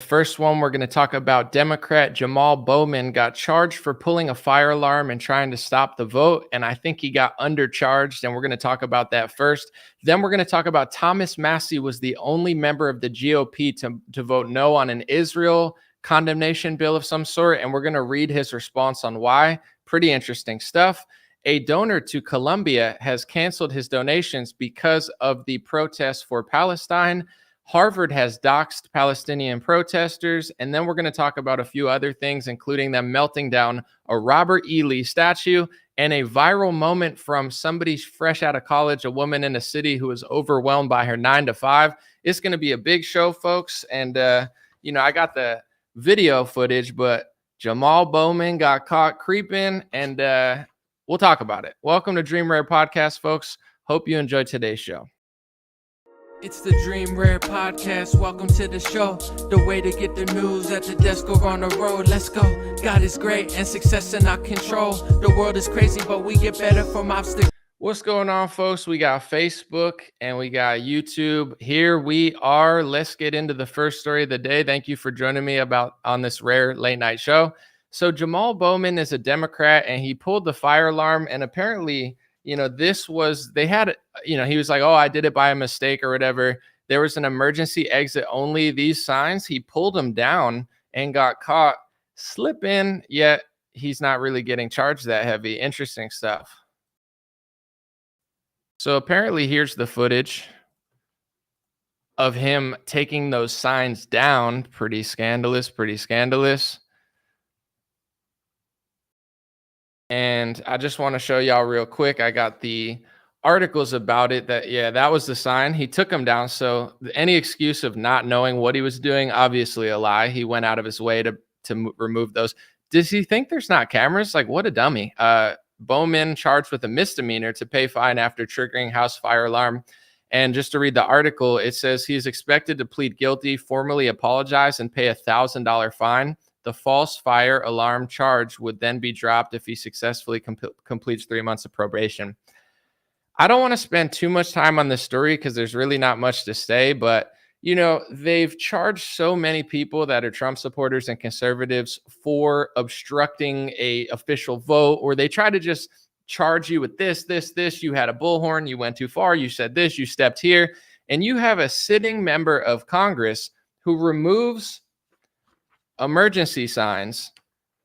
First one, we're going to talk about Democrat Jamaal Bowman got charged for pulling a fire alarm and trying to stop the vote. And I think he got undercharged. And we're going to talk about that first. Then we're going to talk about Thomas Massie was the only member of the GOP to vote no on an Israel condemnation bill of some sort. And we're going to read his response on why. Pretty interesting stuff. A donor to Colombia has canceled his donations because of the protests for Palestine. Harvard has doxed Palestinian protesters. And then we're going to talk about a few other things, including them melting down a Robert E. Lee statue and a viral moment from somebody fresh out of college, a woman in a city who was overwhelmed by her 9 to 5. It's going to be a big show, folks. And, I got the video footage, but Jamaal Bowman got caught creeping, and we'll talk about it. Welcome to Dream Rare Podcast, folks. Hope you enjoyed today's show. It's the Dream Rare Podcast. Welcome to the show. The way to get the news at the desk or on the road. Let's go. God is great and success in our control. The world is crazy, but we get better from obstacles. What's going on, folks? We got Facebook and we got YouTube. Here we are. Let's get into the first story of the day. Thank you for joining me on this rare late night show. So Jamaal Bowman is a Democrat and he pulled the fire alarm, and apparently he was like, oh, I did it by a mistake or whatever. There was an emergency exit only. These signs, he pulled them down and got caught slipping, yet he's not really getting charged that heavy. Interesting stuff. So apparently here's the footage of him taking those signs down. Pretty scandalous. And I just want to show y'all real quick. I got the articles about it that was the sign. He took them down. So any excuse of not knowing what he was doing, obviously a lie. He went out of his way to remove those. Does he think there's not cameras? Like, what a dummy. Bowman charged with a misdemeanor to pay fine after triggering house fire alarm. And just to read the article, it says he is expected to plead guilty, formally apologize, and pay $1,000 fine. The false fire alarm charge would then be dropped if he successfully completes 3 months of probation. I don't want to spend too much time on this story because there's really not much to say, but they've charged so many people that are Trump supporters and conservatives for obstructing a official vote, or they try to just charge you with this. You had a bullhorn, you went too far, you said this, you stepped here, and you have a sitting member of Congress who removes emergency signs,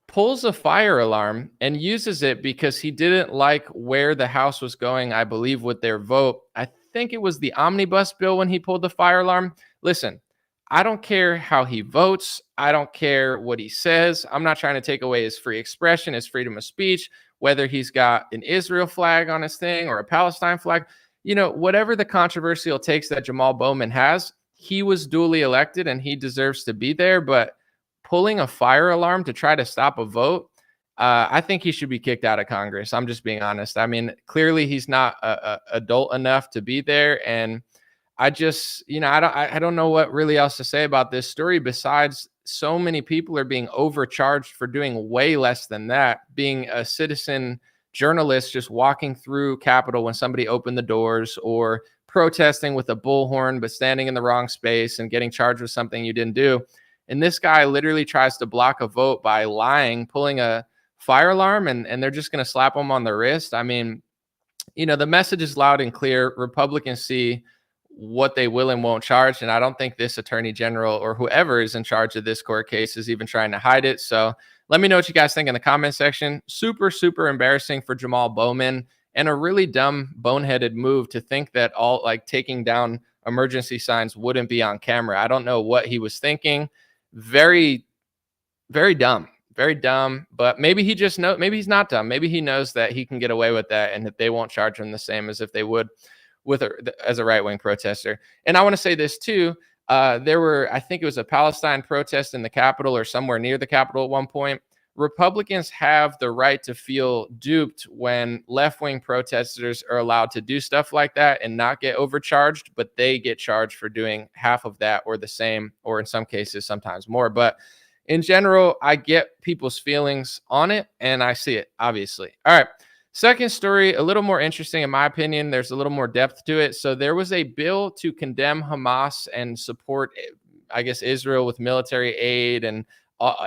pulls a fire alarm, and uses it because he didn't like where the House was going, I believe, with their vote. I think it was the omnibus bill when he pulled the fire alarm. Listen, I don't care how he votes. I don't care what he says. I'm not trying to take away his free expression, his freedom of speech, whether he's got an Israel flag on his thing or a Palestine flag. Whatever the controversial takes that Jamaal Bowman has, he was duly elected and he deserves to be there. But pulling a fire alarm to try to stop a vote, I think he should be kicked out of Congress. I'm just being honest. I mean, clearly he's not adult enough to be there. And I just, I don't know what really else to say about this story besides so many people are being overcharged for doing way less than that. Being a citizen journalist, just walking through Capitol when somebody opened the doors, or protesting with a bullhorn, but standing in the wrong space and getting charged with something you didn't do. And this guy literally tries to block a vote by lying, pulling a fire alarm, and they're just going to slap him on the wrist. I mean, the message is loud and clear. Republicans see what they will and won't charge. And I don't think this attorney general or whoever is in charge of this court case is even trying to hide it. So let me know what you guys think in the comment section. Super, super embarrassing for Jamaal Bowman, and a really dumb, boneheaded move to think that taking down emergency signs wouldn't be on camera. I don't know what he was thinking. Very, very dumb, but maybe he just knows, maybe he's not dumb. Maybe he knows that he can get away with that and that they won't charge him the same as if they would as a right-wing protester. And I want to say this too. I think it was a Palestine protest in the Capitol or somewhere near the Capitol at one point. Republicans have the right to feel duped when left-wing protesters are allowed to do stuff like that and not get overcharged, but they get charged for doing half of that or the same, or in some cases, sometimes more. But in general, I get people's feelings on it, and I see it, obviously. All right. Second story, a little more interesting in my opinion. There's a little more depth to it. So there was a bill to condemn Hamas and support I guess, Israel with military aid and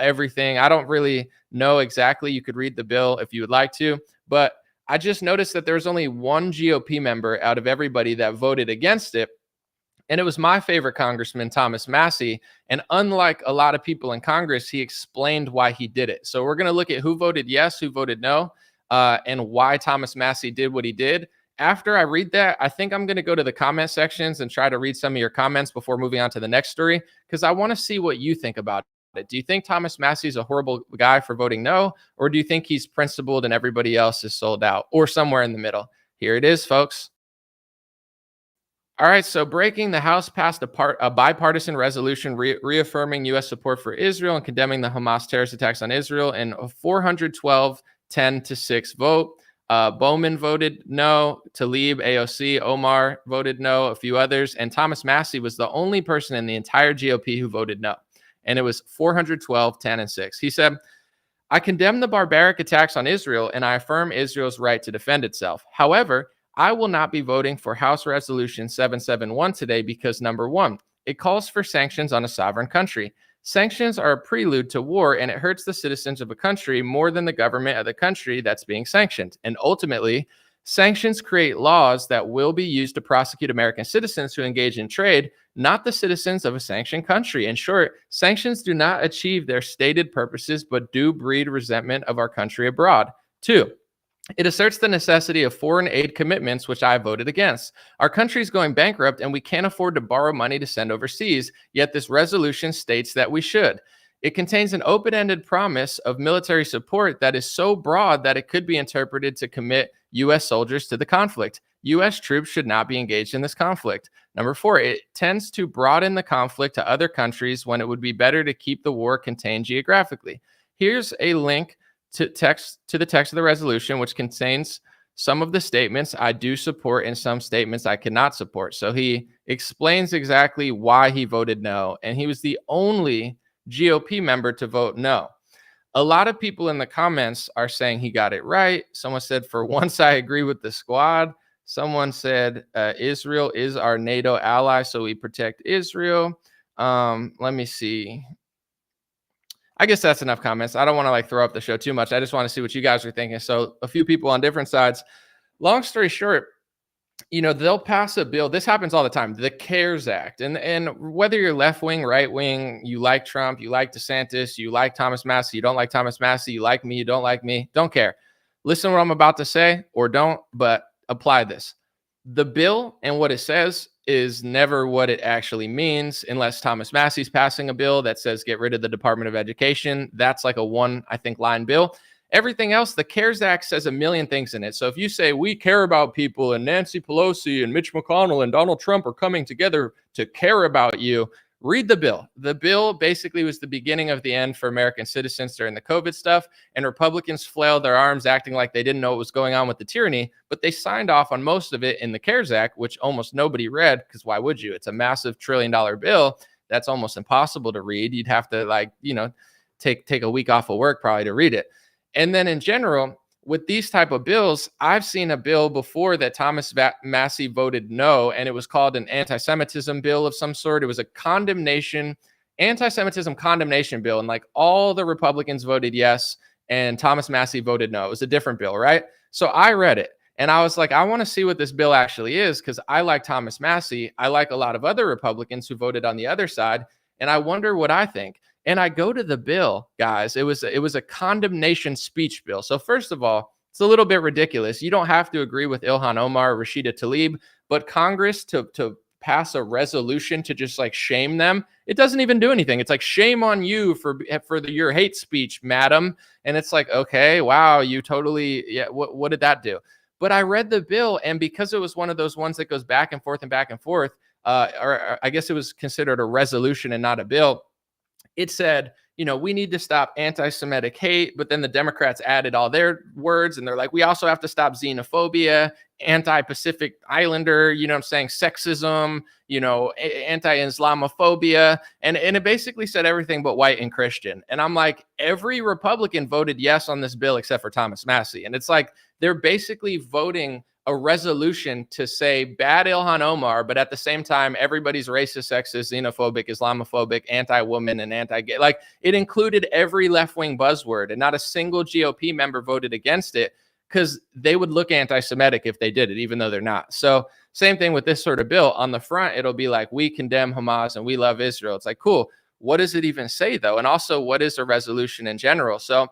everything. I don't really know exactly. You could read the bill if you would like to, but I just noticed that there's only one GOP member out of everybody that voted against it. And it was my favorite congressman, Thomas Massie. And unlike a lot of people in Congress, he explained why he did it. So we're going to look at who voted yes, who voted no, and why Thomas Massie did what he did. After I read that, I think I'm going to go to the comment sections and try to read some of your comments before moving on to the next story, because I want to see what you think about it. Do you think Thomas Massie is a horrible guy for voting no, or do you think he's principled and everybody else is sold out, or somewhere in the middle? Here it is, folks. All right, so breaking, the House passed a bipartisan resolution reaffirming U.S. support for Israel and condemning the Hamas terrorist attacks on Israel in a 412 10-6 vote. Bowman voted no, Tlaib, AOC, Omar voted no, a few others, and Thomas Massie was the only person in the entire GOP who voted no, and it was 412 10-6. He said, "I condemn the barbaric attacks on Israel, and I affirm Israel's right to defend itself. However, I will not be voting for House Resolution 771 today because, number one, it calls for sanctions on a sovereign country. Sanctions are a prelude to war, and it hurts the citizens of a country more than the government of the country that's being sanctioned. And ultimately, sanctions create laws that will be used to prosecute American citizens who engage in trade, not the citizens of a sanctioned country. In short, sanctions do not achieve their stated purposes, but do breed resentment of our country abroad. Two, it asserts the necessity of foreign aid commitments, which I voted against. Our country is going bankrupt and we can't afford to borrow money to send overseas, yet this resolution states that we should. It contains an open-ended promise of military support that is so broad that it could be interpreted to commit U.S. soldiers to the conflict. U.S. troops should not be engaged in this conflict. Number four, it tends to broaden the conflict to other countries when it would be better to keep the war contained geographically. Here's a link to the text of the resolution, which contains some of the statements I do support and some statements I cannot support. So he explains exactly why he voted no, and he was the only GOP member to vote no. A lot of people in the comments are saying he got it right. Someone said, for once, I agree with the squad. Someone said, Israel is our NATO ally, so we protect Israel. Let me see. I guess that's enough comments. I don't want to throw up the show too much. I just want to see what you guys are thinking. So a few people on different sides. Long story short, they'll pass a bill. This happens all the time. The CARES Act. And whether you're left wing, right wing, you like Trump, you like DeSantis, you like Thomas Massie, you don't like Thomas Massie, you like me, you don't like me, don't care. Listen to what I'm about to say or don't, but apply this. The bill and what it says is never what it actually means, unless Thomas Massie's passing a bill that says get rid of the Department of Education. That's like a line bill. Everything else, the CARES Act says a million things in it. So if you say we care about people and Nancy Pelosi and Mitch McConnell and Donald Trump are coming together to care about you, read the bill. The bill basically was the beginning of the end for American citizens during the COVID stuff, and Republicans flailed their arms acting like they didn't know what was going on with the tyranny, but they signed off on most of it in the CARES Act, which almost nobody read, because why would you? It's a massive $1 trillion bill that's almost impossible to read. You'd have to take a week off of work probably to read it. And then in general, with these type of bills, I've seen a bill before that Thomas Massie voted no, and it was called an anti-Semitism bill of some sort. It was a anti-Semitism condemnation bill, and all the Republicans voted yes, and Thomas Massie voted no. It was a different bill, right? So I read it, and I was like, I want to see what this bill actually is, because I like Thomas Massie. I like a lot of other Republicans who voted on the other side, and I wonder what I think. And I go to the bill, guys. It was a condemnation speech bill. So first of all, it's a little bit ridiculous. You don't have to agree with Ilhan Omar or Rashida Tlaib, but Congress to pass a resolution to just shame them, it doesn't even do anything. It's shame on you for your hate speech, madam. And it's okay, wow, you totally, yeah. What did that do? But I read the bill, and because it was one of those ones that goes back and forth, or I guess it was considered a resolution and not a bill. It said, we need to stop anti-Semitic hate, but then the Democrats added all their words, and they're like, we also have to stop xenophobia, anti-Pacific Islander, sexism, anti-Islamophobia, and it basically said everything but white and Christian. And I'm like, every Republican voted yes on this bill except for Thomas Massie, and it's they're basically voting a resolution to say bad Ilhan Omar, but at the same time, everybody's racist, sexist, xenophobic, Islamophobic, anti-woman, and anti-gay. Like, it included every left-wing buzzword, and not a single GOP member voted against it because they would look anti-Semitic if they did it, even though they're not. So same thing with this sort of bill. On the front, it'll be like, we condemn Hamas and we love Israel. It's like, cool. What does it even say, though? And also, what is a resolution in general? So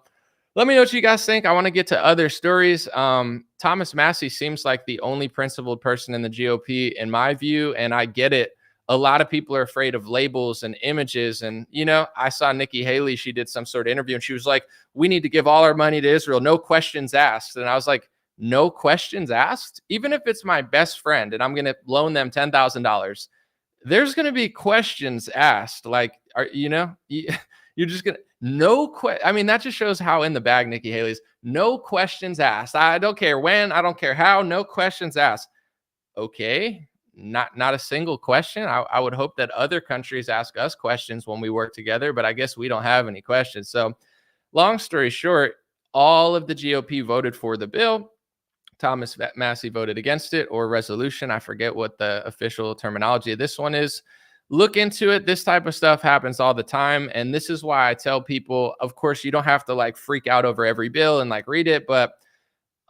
let me know what you guys think. I want to get to other stories. Thomas Massie seems like the only principled person in the GOP, in my view, and I get it. A lot of people are afraid of labels and images. And, you know, I saw Nikki Haley. She did some sort of interview, and she was like, we need to give all our money to Israel. No questions asked. And I was like, no questions asked? Even if it's my best friend and I'm going to loan them $10,000, there's going to be questions asked. Like, you're just going to, I mean, that just shows how in the bag Nikki Haley's. No questions asked. I don't care when, I don't care how, no questions asked. Okay. Not a single question. I would hope that other countries ask us questions when we work together, but I guess we don't have any questions. So long story short, all of the GOP voted for the bill. Thomas Massie voted against it, or resolution. I forget what the official terminology of this one is. Look into it. This type of stuff happens all the time. And this is why I tell people, of course, you don't have to like freak out over every bill and like read it, but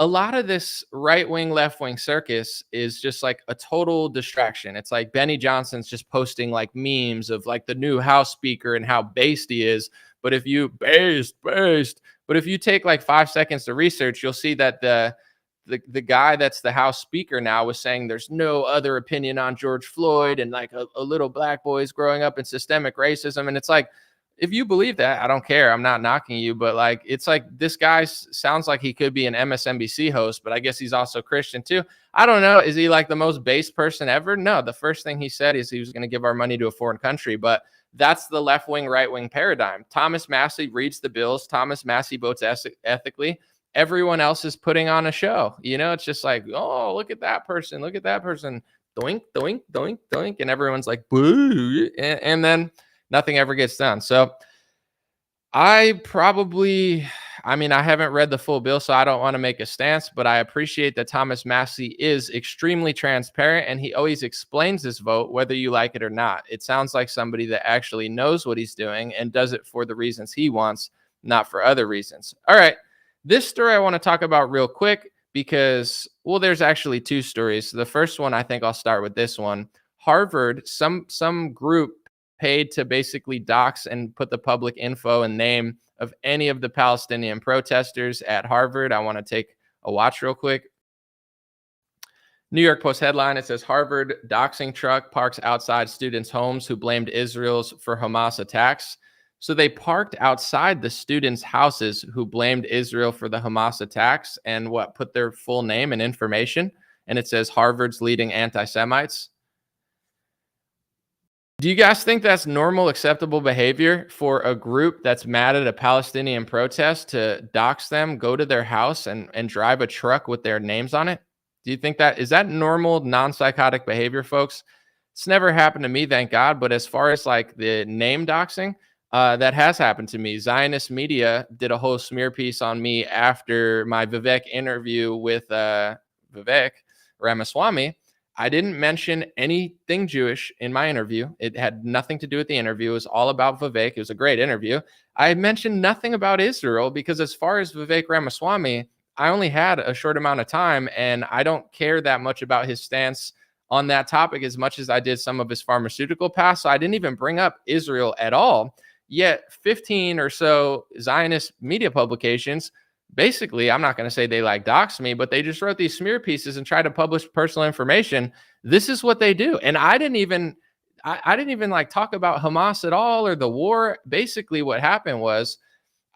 a lot of this right-wing, left-wing circus is just like a total distraction. It's like Benny Johnson's just posting like memes of like the new House Speaker and how based he is. But if you but if you take like 5 seconds to research, you'll see that the guy that's the House Speaker now was saying there's no other opinion on George Floyd and like a little black boys growing up in systemic racism. And it's like, if you believe that, I don't care. I'm not knocking you, but like, it's like this guy sounds like he could be an MSNBC host, but I guess he's also Christian too. I don't know. Is he like the most base person ever? No. The first thing he said is he was going to give our money to a foreign country, but that's the left wing, right wing paradigm. Thomas Massie reads the bills. Thomas Massie votes ethically. Everyone else is putting on a show. You know, it's just like, oh, look at that person. Look at that person. Doink, doink, doink, doink. And everyone's like, boo. And then nothing ever gets done. So I haven't read the full bill, so I don't want to make a stance, but I appreciate that Thomas Massie is extremely transparent and he always explains his vote, whether you like it or not. It sounds like somebody that actually knows what he's doing and does it for the reasons he wants, not for other reasons. All right. This story I want to talk about real quick because, well, there's actually two stories. The first one, I think I'll start with this one. Harvard, some group paid to basically dox and put the public info and name of any of the Palestinian protesters at Harvard. I want to take a watch real quick. New York Post headline, it says Harvard doxing truck parks outside students' homes who blamed Israel's for Hamas attacks. So they parked outside the students' houses who blamed Israel for the Hamas attacks and put their full name and information. And it says Harvard's leading anti-Semites. Do you guys think that's normal, acceptable behavior for a group that's mad at a Palestinian protest to dox them, go to their house and drive a truck with their names on it? Do you think is that normal, non-psychotic behavior, folks? It's never happened to me, thank God. But as far as like the name doxing, that has happened to me. Zionist media did a whole smear piece on me after my Vivek interview with Vivek Ramaswamy. I didn't mention anything Jewish in my interview. It had nothing to do with the interview. It was all about Vivek. It was a great interview. I mentioned nothing about Israel because as far as Vivek Ramaswamy, I only had a short amount of time and I don't care that much about his stance on that topic as much as I did some of his pharmaceutical past. So I didn't even bring up Israel at all. Yet 15 or so Zionist media publications, basically, I'm not going to say they like dox me, but they just wrote these smear pieces and tried to publish personal information. This is what they do. And I didn't even like talk about Hamas at all or the war. Basically what happened was,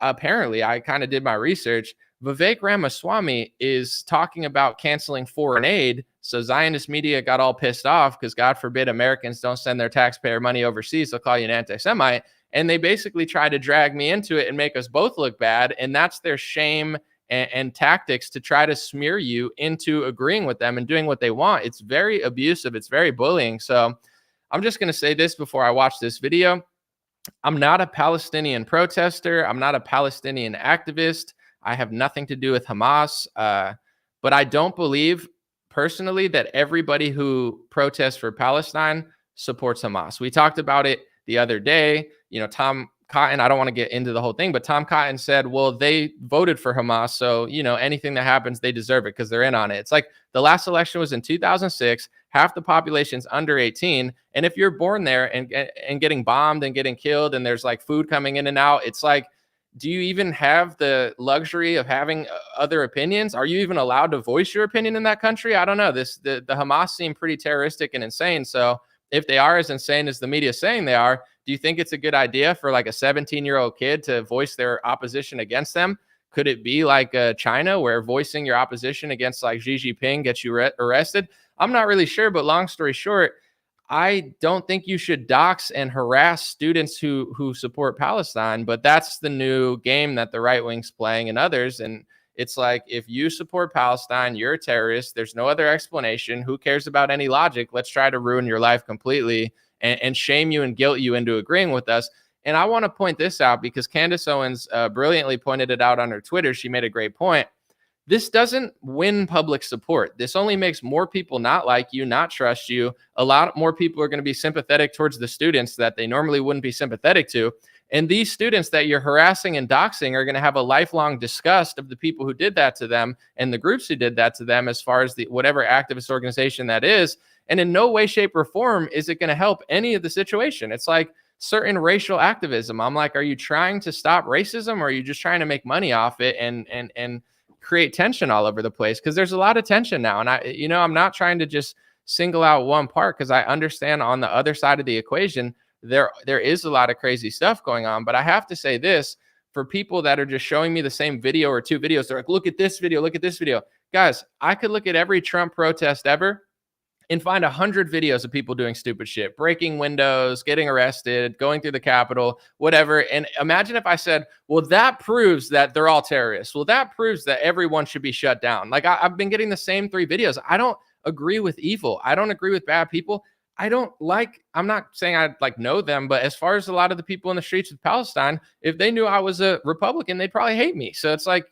apparently I kind of did my research. Vivek Ramaswamy is talking about canceling foreign aid. So Zionist media got all pissed off because God forbid Americans don't send their taxpayer money overseas. They'll call you an anti-Semite. And they basically try to drag me into it and make us both look bad. And that's their shame and tactics to try to smear you into agreeing with them and doing what they want. It's very abusive. It's very bullying. So I'm just going to say this before I watch this video. I'm not a Palestinian protester. I'm not a Palestinian activist. I have nothing to do with Hamas. But I don't believe personally that everybody who protests for Palestine supports Hamas. We talked about it the other day. Tom Cotton, I don't want to get into the whole thing, but Tom Cotton said, well, they voted for Hamas, so anything that happens, they deserve it because they're in on it. It's like the last election was in 2006. Half the population's under 18, and if you're born there and getting bombed and getting killed, and there's like food coming in and out, it's like, do you even have the luxury of having other opinions? Are you even allowed to voice your opinion in that country? I don't know. The Hamas seem pretty terroristic and insane. So if they are as insane as the media is saying they are, do you think it's a good idea for like a 17-year-old kid to voice their opposition against them? Could it be like China, where voicing your opposition against like Xi Jinping gets you arrested? I'm not really sure, but long story short, I don't think you should dox and harass students who support Palestine, but that's the new game that the right wing's playing and others. And it's like, if you support Palestine, you're a terrorist. There's no other explanation. Who cares about any logic? Let's try to ruin your life completely and shame you and guilt you into agreeing with us. And I want to point this out because Candace Owens brilliantly pointed it out on her Twitter. She made a great point. This doesn't win public support. This only makes more people not like you, not trust you. A lot more people are going to be sympathetic towards the students that they normally wouldn't be sympathetic to. And these students that you're harassing and doxing are going to have a lifelong disgust of the people who did that to them and the groups who did that to them, as far as the whatever activist organization that is. And in no way, shape, or form is it going to help any of the situation. It's like certain racial activism. I'm like, are you trying to stop racism, or are you just trying to make money off it and create tension all over the place? Because there's a lot of tension now. And I'm not trying to just single out one part, because I understand on the other side of the equation, there is a lot of crazy stuff going on. But I have to say this, for people that are just showing me the same video or two videos, they're like, look at this video, look at this video. Guys, I could look at every Trump protest ever and find 100 videos of people doing stupid shit, breaking windows, getting arrested, going through the Capitol, whatever. And imagine if I said, well, that proves that they're all terrorists. Well, that proves that everyone should be shut down. Like, I've been getting the same 3 videos. I don't agree with evil. I don't agree with bad people. I'm not saying I know them, but as far as a lot of the people in the streets of Palestine, if they knew I was a Republican, they'd probably hate me. So it's like,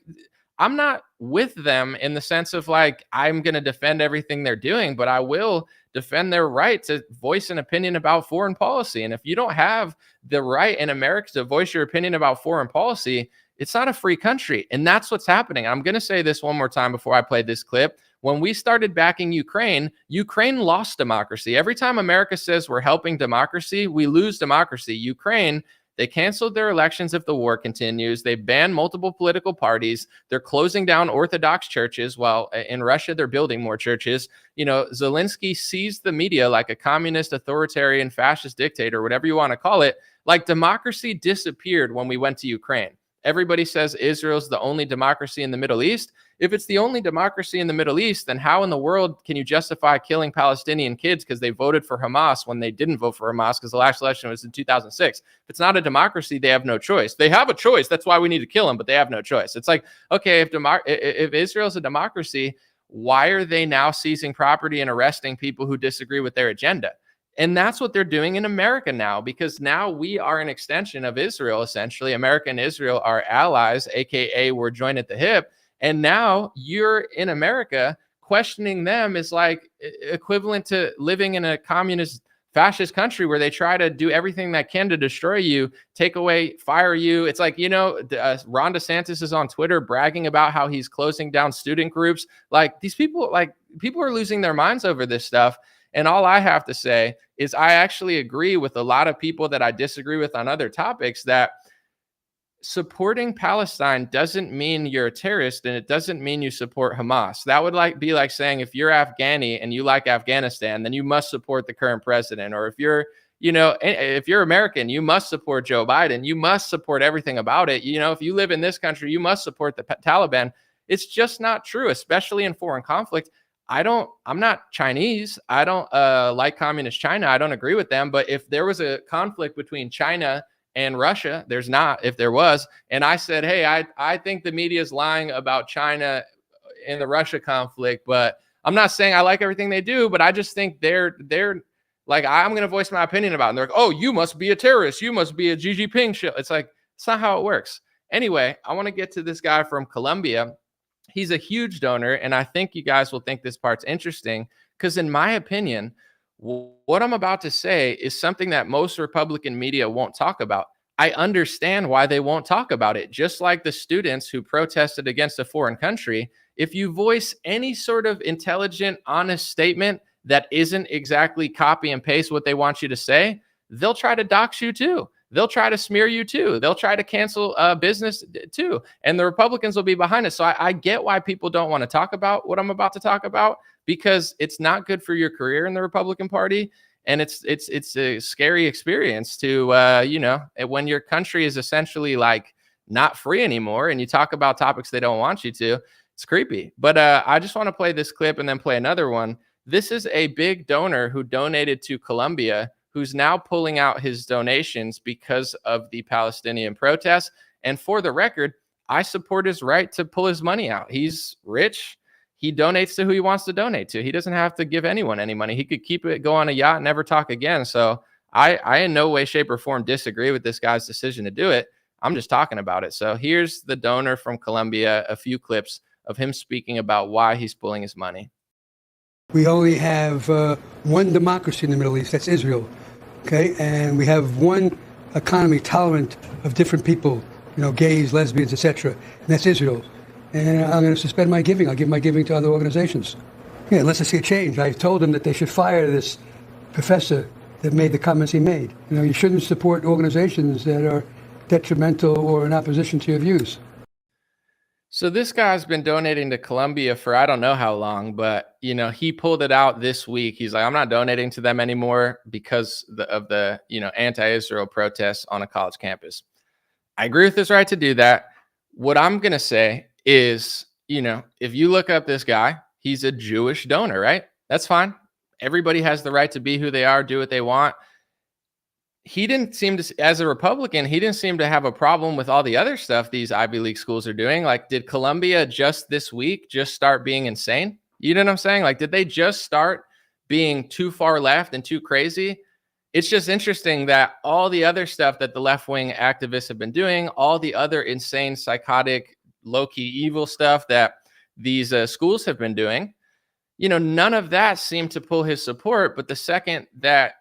I'm not with them in the sense of like, I'm going to defend everything they're doing, but I will defend their right to voice an opinion about foreign policy. And if you don't have the right in America to voice your opinion about foreign policy, it's not a free country. And that's what's happening. I'm going to say this one more time before I play this clip. When we started backing Ukraine, Ukraine lost democracy. Every time America says we're helping democracy, we lose democracy. Ukraine, they canceled their elections if the war continues. They banned multiple political parties. They're closing down Orthodox churches, while in Russia, they're building more churches. Zelensky seized the media like a communist, authoritarian, fascist dictator, whatever you want to call it. Like, democracy disappeared when we went to Ukraine. Everybody says Israel's the only democracy in the Middle East. If it's the only democracy in the Middle East, then how in the world can you justify killing Palestinian kids because they voted for Hamas when they didn't vote for Hamas because the last election was in 2006? If it's not a democracy, they have no choice. They have a choice. That's why we need to kill them, but they have no choice. It's like, okay, if Israel's a democracy, why are they now seizing property and arresting people who disagree with their agenda? And that's what they're doing in America now, because now we are an extension of Israel, essentially. America and Israel are allies, AKA we're joined at the hip. And now you're in America. Questioning them is like equivalent to living in a communist fascist country where they try to do everything that can to destroy you, take away, fire you. It's like, Ron DeSantis is on Twitter bragging about how he's closing down student groups. Like, these people, people are losing their minds over this stuff. And all I have to say is I actually agree with a lot of people that I disagree with on other topics, that supporting Palestine doesn't mean you're a terrorist, and it doesn't mean you support Hamas. That would be like saying, if you're Afghani and you like Afghanistan, then you must support the current president. Or if you're American, you must support Joe Biden. You must support everything about it. If you live in this country, you must support the Taliban. It's just not true, especially in foreign conflict. I'm not Chinese. I don't like communist China. I don't agree with them. But if there was a conflict between China and Russia, there's not. If there was, and I said, hey, I think the media is lying about China in the Russia conflict, but I'm not saying I like everything they do, but I just think they're like, I'm going to voice my opinion about it. And they're like, oh, you must be a terrorist. You must be a Xi Jinping shit. It's like, it's not how it works. Anyway, I want to get to this guy from Colombia. he's a huge donor. And I think you guys will think this part's interesting because, in my opinion, what I'm about to say is something that most Republican media won't talk about. I understand why they won't talk about it. Just like the students who protested against a foreign country, if you voice any sort of intelligent, honest statement that isn't exactly copy and paste what they want you to say, they'll try to dox you too. They'll try to smear you too. They'll try to cancel business too. And the Republicans will be behind it. So I get why people don't want to talk about what I'm about to talk about, because it's not good for your career in the Republican Party. And it's a scary experience to, when your country is essentially like not free anymore and you talk about topics they don't want you to, it's creepy. But I just want to play this clip and then play another one. This is a big donor who donated to Colombia, who's now pulling out his donations because of the Palestinian protests. And for the record, I support his right to pull his money out. He's rich. He donates to who he wants to donate to. He doesn't have to give anyone any money. He could keep it, go on a yacht, and never talk again. So I in no way, shape, or form disagree with this guy's decision to do it. I'm just talking about it. So here's the donor from Colombia, a few clips of him speaking about why he's pulling his money. We only have one democracy in the Middle East, that's Israel, okay? And we have one economy tolerant of different people, gays, lesbians, etc., and that's Israel. And I'm going to suspend my giving. I'll give my giving to other organizations. Yeah, unless I see a change. I told them that they should fire this professor that made the comments he made. You shouldn't support organizations that are detrimental or in opposition to your views. So this guy's been donating to Colombia for I don't know how long, but he pulled it out this week. He's like, I'm not donating to them anymore because of the anti-Israel protests on a college campus. I agree with his right to do that. What I'm gonna say is, if you look up this guy, he's a Jewish donor, right? That's fine. Everybody has the right to be who they are, do what they want. He didn't seem to, as a Republican, he didn't seem to have a problem with all the other stuff these Ivy League schools are doing. Like, did Columbia just this week just start being insane? You know what I'm saying? Like, did they just start being too far left and too crazy? It's just interesting that all the other stuff that the left-wing activists have been doing, all the other insane, psychotic, low-key evil stuff that these schools have been doing, none of that seemed to pull his support. But the second that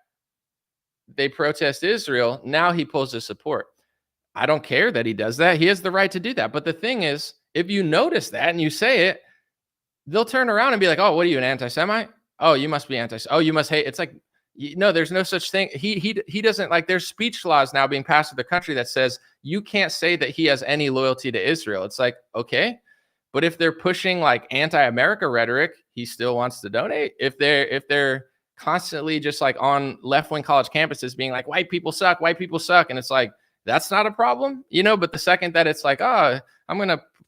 they protest Israel, now he pulls his support. I don't care that he does that. He has the right to do that. But the thing is, if you notice that and you say it, they'll turn around and be like, oh, what are you, an anti-Semite? Oh, you must be oh, you must hate. It's like, no, there's no such thing. He doesn't, like, there's speech laws now being passed in the country that says you can't say that he has any loyalty to Israel. It's like, okay, but if they're pushing like anti-America rhetoric, he still wants to donate. If they're constantly just like on left-wing college campuses being like, white people suck, and it's like, that's not a problem, but the second that it's like, oh,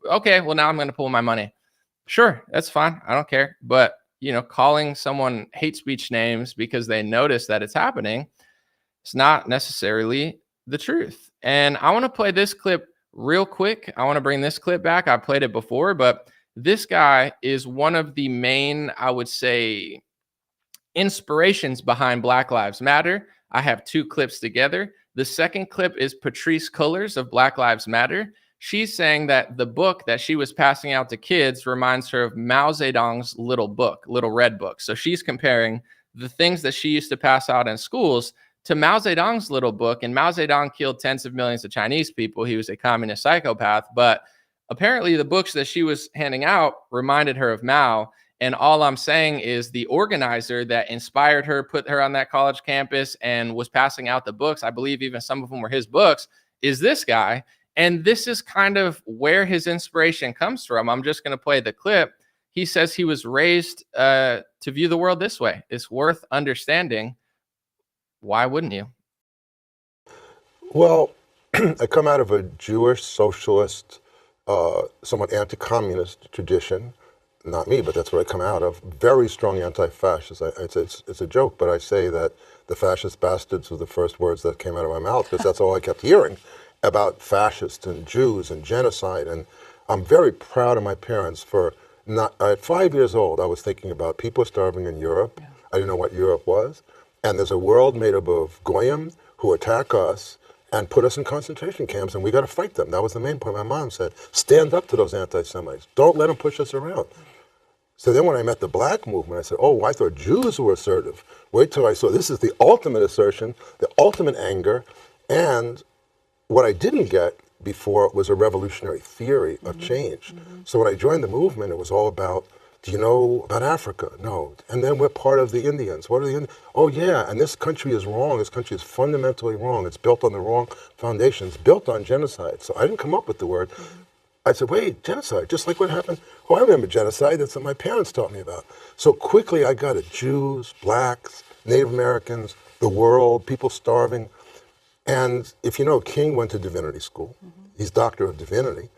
okay, well, now I'm gonna pull my money. Sure, that's fine. I don't care. But calling someone hate speech names because they notice that it's happening, it's not necessarily the truth. And I want to play this clip real quick. I want to bring this clip back. I played it before, but this guy is one of the main, I would say, inspirations behind Black Lives Matter. I have two clips together. The second clip is Patrisse Cullors of Black Lives Matter. She's saying that the book that she was passing out to kids reminds her of Mao Zedong's Little Red Book. So she's comparing the things that she used to pass out in schools to Mao Zedong's Little Book. And Mao Zedong killed tens of millions of Chinese people. He was a communist psychopath. But apparently the books that she was handing out reminded her of Mao. And all I'm saying is the organizer that inspired her, put her on that college campus and was passing out the books, I believe even some of them were his books, is this guy. And this is kind of where his inspiration comes from. I'm just going to play the clip. He says he was raised to view the world this way. It's worth understanding. Why wouldn't you? Well, I come out of a Jewish, socialist, somewhat anti-communist tradition. Not me, but that's what I come out of. Very strong anti-fascist. It's a joke, but I say that the fascist bastards were the first words that came out of my mouth because that's all I kept hearing about fascists and Jews and genocide. And I'm very proud of my parents for not, at 5 years old, I was thinking about people starving in Europe. Yeah. I didn't know what Europe was. And there's a world made up of Goyim who attack us and put us in concentration camps, and we got to fight them. That was the main point. My mom said, stand up to those anti-Semites. Don't let them push us around. So then when I met the black movement, I said, oh, I thought Jews were assertive. Wait till I saw this is the ultimate assertion, the ultimate anger, and what I didn't get before was a revolutionary theory of change. So when I joined the movement, it was all about, do you know about Africa? No. And then we're part of the Indians. What are the Indians? Oh, yeah, and this country is wrong. This country is fundamentally wrong. It's built on the wrong foundations, built on genocide. So I didn't come up with the word. I said, wait, genocide, just like what happened? Oh, I remember genocide. That's what my parents taught me about. So quickly I got it. Jews, blacks, Native Americans, the world, people starving. And if you know, King went to divinity school. He's Doctor of Divinity.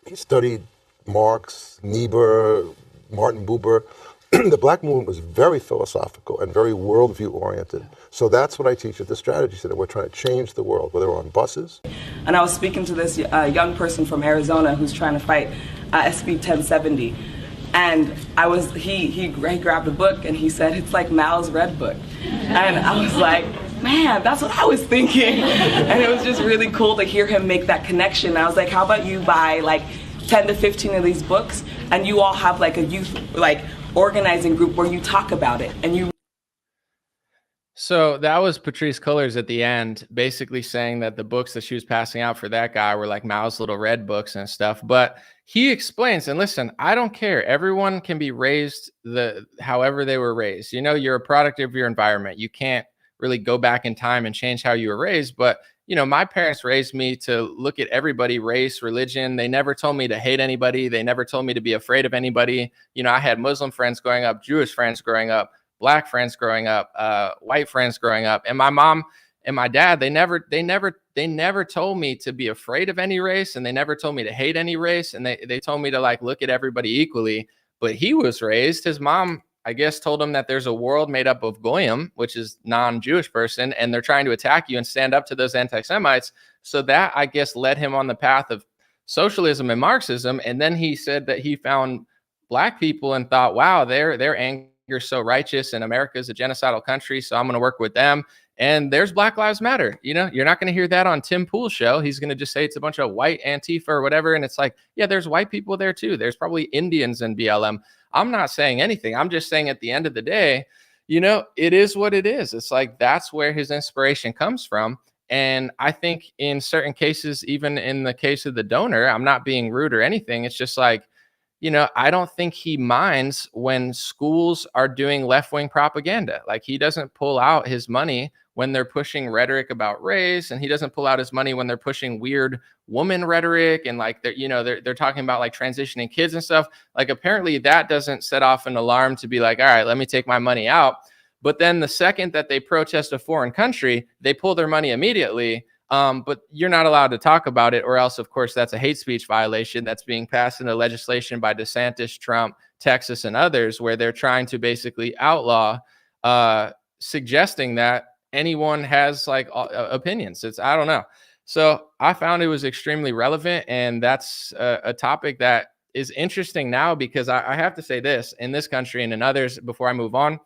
He studied Marx, Niebuhr, Martin Buber. The black movement was very philosophical and very worldview oriented. So that's what I teach at the Strategy Center. We're trying to change the world, whether we're on buses. And I was speaking to this young person from Arizona who's trying to fight SB 1070. And he grabbed a book and he said, it's like Mao's Red Book. And I was like, man, that's what I was thinking. And it was just really cool to hear him make that connection. I was like, how about you buy like 10 to 15 of these books and you all have like a youth organizing group where you talk about it and you. So that was Patrisse Cullors at the end, basically saying that the books that she was passing out for that guy were like Mao's little red books and stuff. But he explains, and listen, I don't care. Everyone can be raised however they were raised. You know, you're a product of your environment. You can't really go back in time and change how you were raised. But, you know, my parents raised me to look at everybody, race, religion. They never told me to hate anybody. They never told me to be afraid of anybody. You know, I had Muslim friends growing up, Jewish friends growing up, black friends growing up, white friends growing up. And my mom and my dad, they never told me to be afraid of any race. And they never told me to hate any race. And they told me to like look at everybody equally. But he was raised, his mom, I guess, told him that there's a world made up of goyim, which is non-Jewish person, and they're trying to attack you and stand up to those anti-Semites. So that, I guess, led him on the path of socialism and Marxism. And then he said that he found black people and thought, wow, their anger is so righteous, and America is a genocidal country, so I'm going to work with them. And there's Black Lives Matter. You know, you're not going to hear that on Tim Pool's show. He's going to just say it's a bunch of white Antifa or whatever. And it's like, yeah, there's white people there too. There's probably Indians in BLM. I'm not saying anything. I'm just saying at the end of the day, you know, it is what it is. It's like, that's where his inspiration comes from. And I think in certain cases, even in the case of the donor, I'm not being rude or anything. It's just like, you know, I don't think he minds when schools are doing left-wing propaganda. Like, he doesn't pull out his money when they're pushing rhetoric about race, and he doesn't pull out his money when they're pushing weird woman rhetoric and like they're talking about like transitioning kids and stuff. Like, apparently that doesn't set off an alarm to be like, all right, let me take my money out. But then the second that they protest a foreign country, they pull their money immediately. But you're not allowed to talk about it, or else, of course, that's a hate speech violation that's being passed into legislation by DeSantis, Trump, Texas, and others, where they're trying to basically outlaw suggesting that anyone has like opinions. I don't know. So I found it was extremely relevant, and that's a topic that is interesting now, because I have to say this, in this country and in others, before I move on,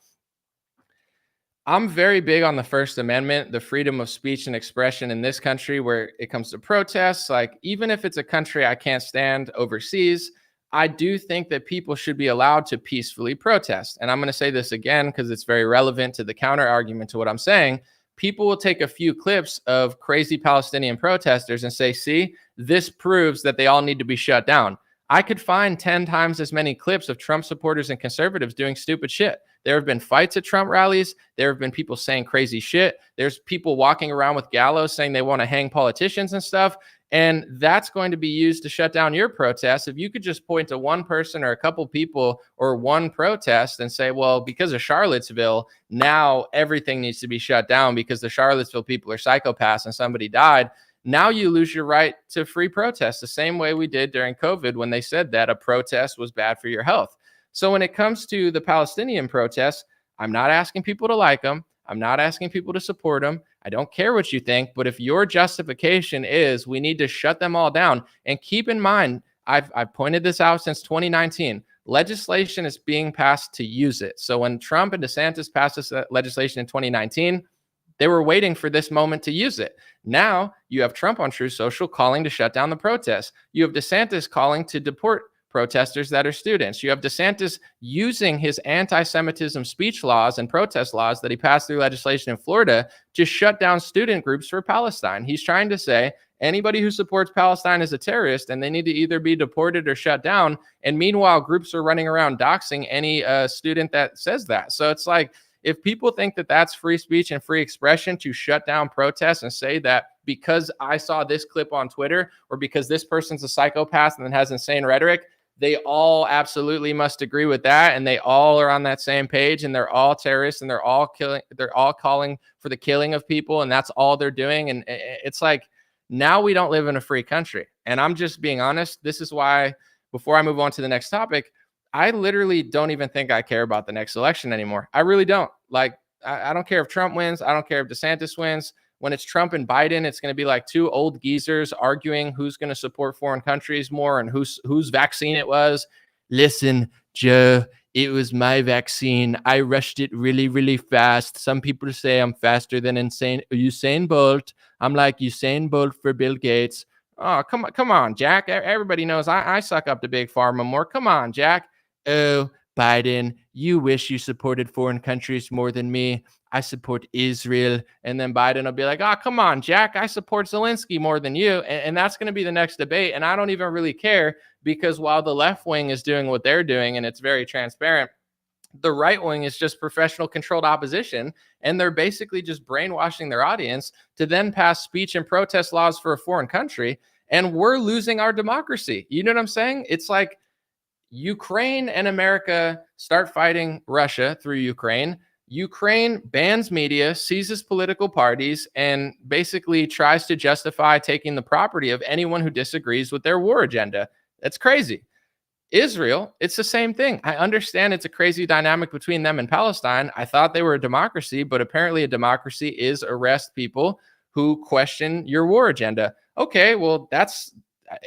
I'm very big on the First Amendment, the freedom of speech and expression in this country, where it comes to protests. Like, even if it's a country I can't stand overseas, I do think that people should be allowed to peacefully protest. And I'm going to say this again, because it's very relevant to the counter argument to what I'm saying. People will take a few clips of crazy Palestinian protesters and say, see, this proves that they all need to be shut down. I could find 10 times as many clips of Trump supporters and conservatives doing stupid shit. There have been fights at Trump rallies. There have been people saying crazy shit. There's people walking around with gallows saying they want to hang politicians and stuff. And that's going to be used to shut down your protests. If you could just point to one person or a couple people or one protest and say, well, because of Charlottesville, now everything needs to be shut down because the Charlottesville people are psychopaths and somebody died. Now you lose your right to free protest, the same way we did during COVID when they said that a protest was bad for your health. So when it comes to the Palestinian protests, I'm not asking people to like them. I'm not asking people to support them. I don't care what you think. But if your justification is we need to shut them all down, and keep in mind, I've pointed this out since 2019, legislation is being passed to use it. So when Trump and DeSantis passed this legislation in 2019, They were waiting for this moment to use it. Now you have Trump on Truth Social calling to shut down the protests. You have DeSantis calling to deport protesters that are students. You have DeSantis using his anti-Semitism speech laws and protest laws that he passed through legislation in Florida to shut down student groups for Palestine. He's trying to say anybody who supports Palestine is a terrorist and they need to either be deported or shut down. And meanwhile, groups are running around doxing any student that says that. So it's like, if people think that that's free speech and free expression to shut down protests and say that because I saw this clip on Twitter or because this person's a psychopath and then has insane rhetoric, they all absolutely must agree with that, and they all are on that same page, and they're all terrorists, and they're all calling for the killing of people, and that's all they're doing. And it's like, now we don't live in a free country. And I'm just being honest. This is why, before I move on to the next topic, I literally don't even think I care about the next election anymore. I really don't. Like, I don't care if Trump wins. I don't care if DeSantis wins. When it's Trump and Biden, it's going to be like two old geezers arguing who's going to support foreign countries more and whose vaccine it was. Listen, Joe, it was my vaccine. I rushed it really, really fast. Some people say I'm faster than Usain Bolt. I'm like Usain Bolt for Bill Gates. Oh, come on, Jack. Everybody knows I suck up to Big Pharma more. Come on, Jack. Oh, Biden, you wish you supported foreign countries more than me. I support Israel. And then Biden will be like, oh, come on, Jack, I support Zelensky more than you. And that's going to be the next debate. And I don't even really care, because while the left wing is doing what they're doing, and it's very transparent, the right wing is just professional controlled opposition. And they're basically just brainwashing their audience to then pass speech and protest laws for a foreign country. And we're losing our democracy. You know what I'm saying? It's like Ukraine and America start fighting Russia through Ukraine. Ukraine bans media, seizes political parties, and basically tries to justify taking the property of anyone who disagrees with their war agenda. That's crazy. Israel, it's the same thing. I understand it's a crazy dynamic between them and Palestine. I thought they were a democracy, but apparently a democracy is arrest people who question your war agenda. Okay, well, that's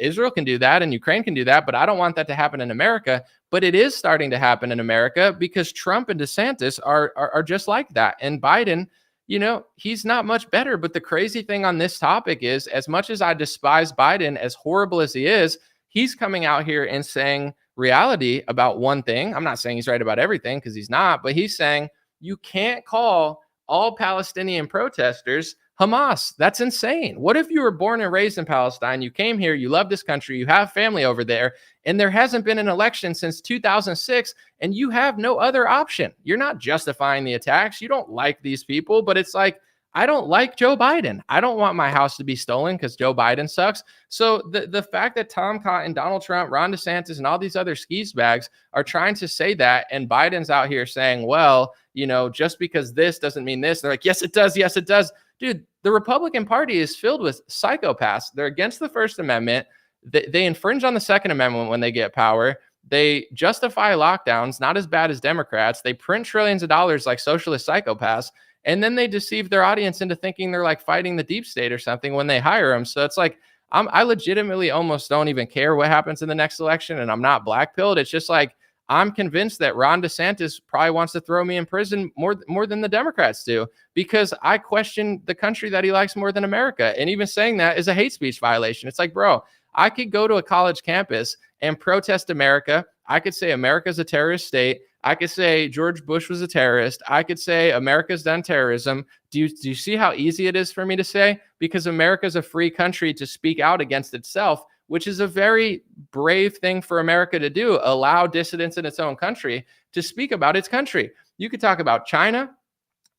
Israel can do that and Ukraine can do that, but I don't want that to happen in America. But it is starting to happen in America because Trump and DeSantis are just like that. And Biden, you know, he's not much better. But the crazy thing on this topic is, as much as I despise Biden, as horrible as he is, he's coming out here and saying reality about one thing. I'm not saying he's right about everything, because he's not, but he's saying you can't call all Palestinian protesters Hamas. That's insane. What if you were born and raised in Palestine? You came here, you love this country, you have family over there, and there hasn't been an election since 2006, and you have no other option. You're not justifying the attacks. You don't like these people, but it's like, I don't like Joe Biden. I don't want my house to be stolen because Joe Biden sucks. So the fact that Tom Cotton, Donald Trump, Ron DeSantis, and all these other skis bags are trying to say that, and Biden's out here saying, well, you know, just because this doesn't mean this. They're like, yes, it does. Yes, it does. Dude, the Republican Party is filled with psychopaths. They're against the First Amendment. They infringe on the Second Amendment when they get power. They justify lockdowns, not as bad as Democrats. They print trillions of dollars like socialist psychopaths. And then they deceive their audience into thinking they're like fighting the deep state or something when they hire them. So it's like, I legitimately almost don't even care what happens in the next election. And I'm not black-pilled. It's just like, I'm convinced that Ron DeSantis probably wants to throw me in prison more than the Democrats do, because I question the country that he likes more than America. And even saying that is a hate speech violation. It's like, bro, I could go to a college campus and protest America. I could say America's a terrorist state. I could say George Bush was a terrorist. I could say America's done terrorism. Do you see how easy it is for me to say? Because America's a free country to speak out against itself, which is a very brave thing for America to do, allow dissidents in its own country to speak about its country. You could talk about China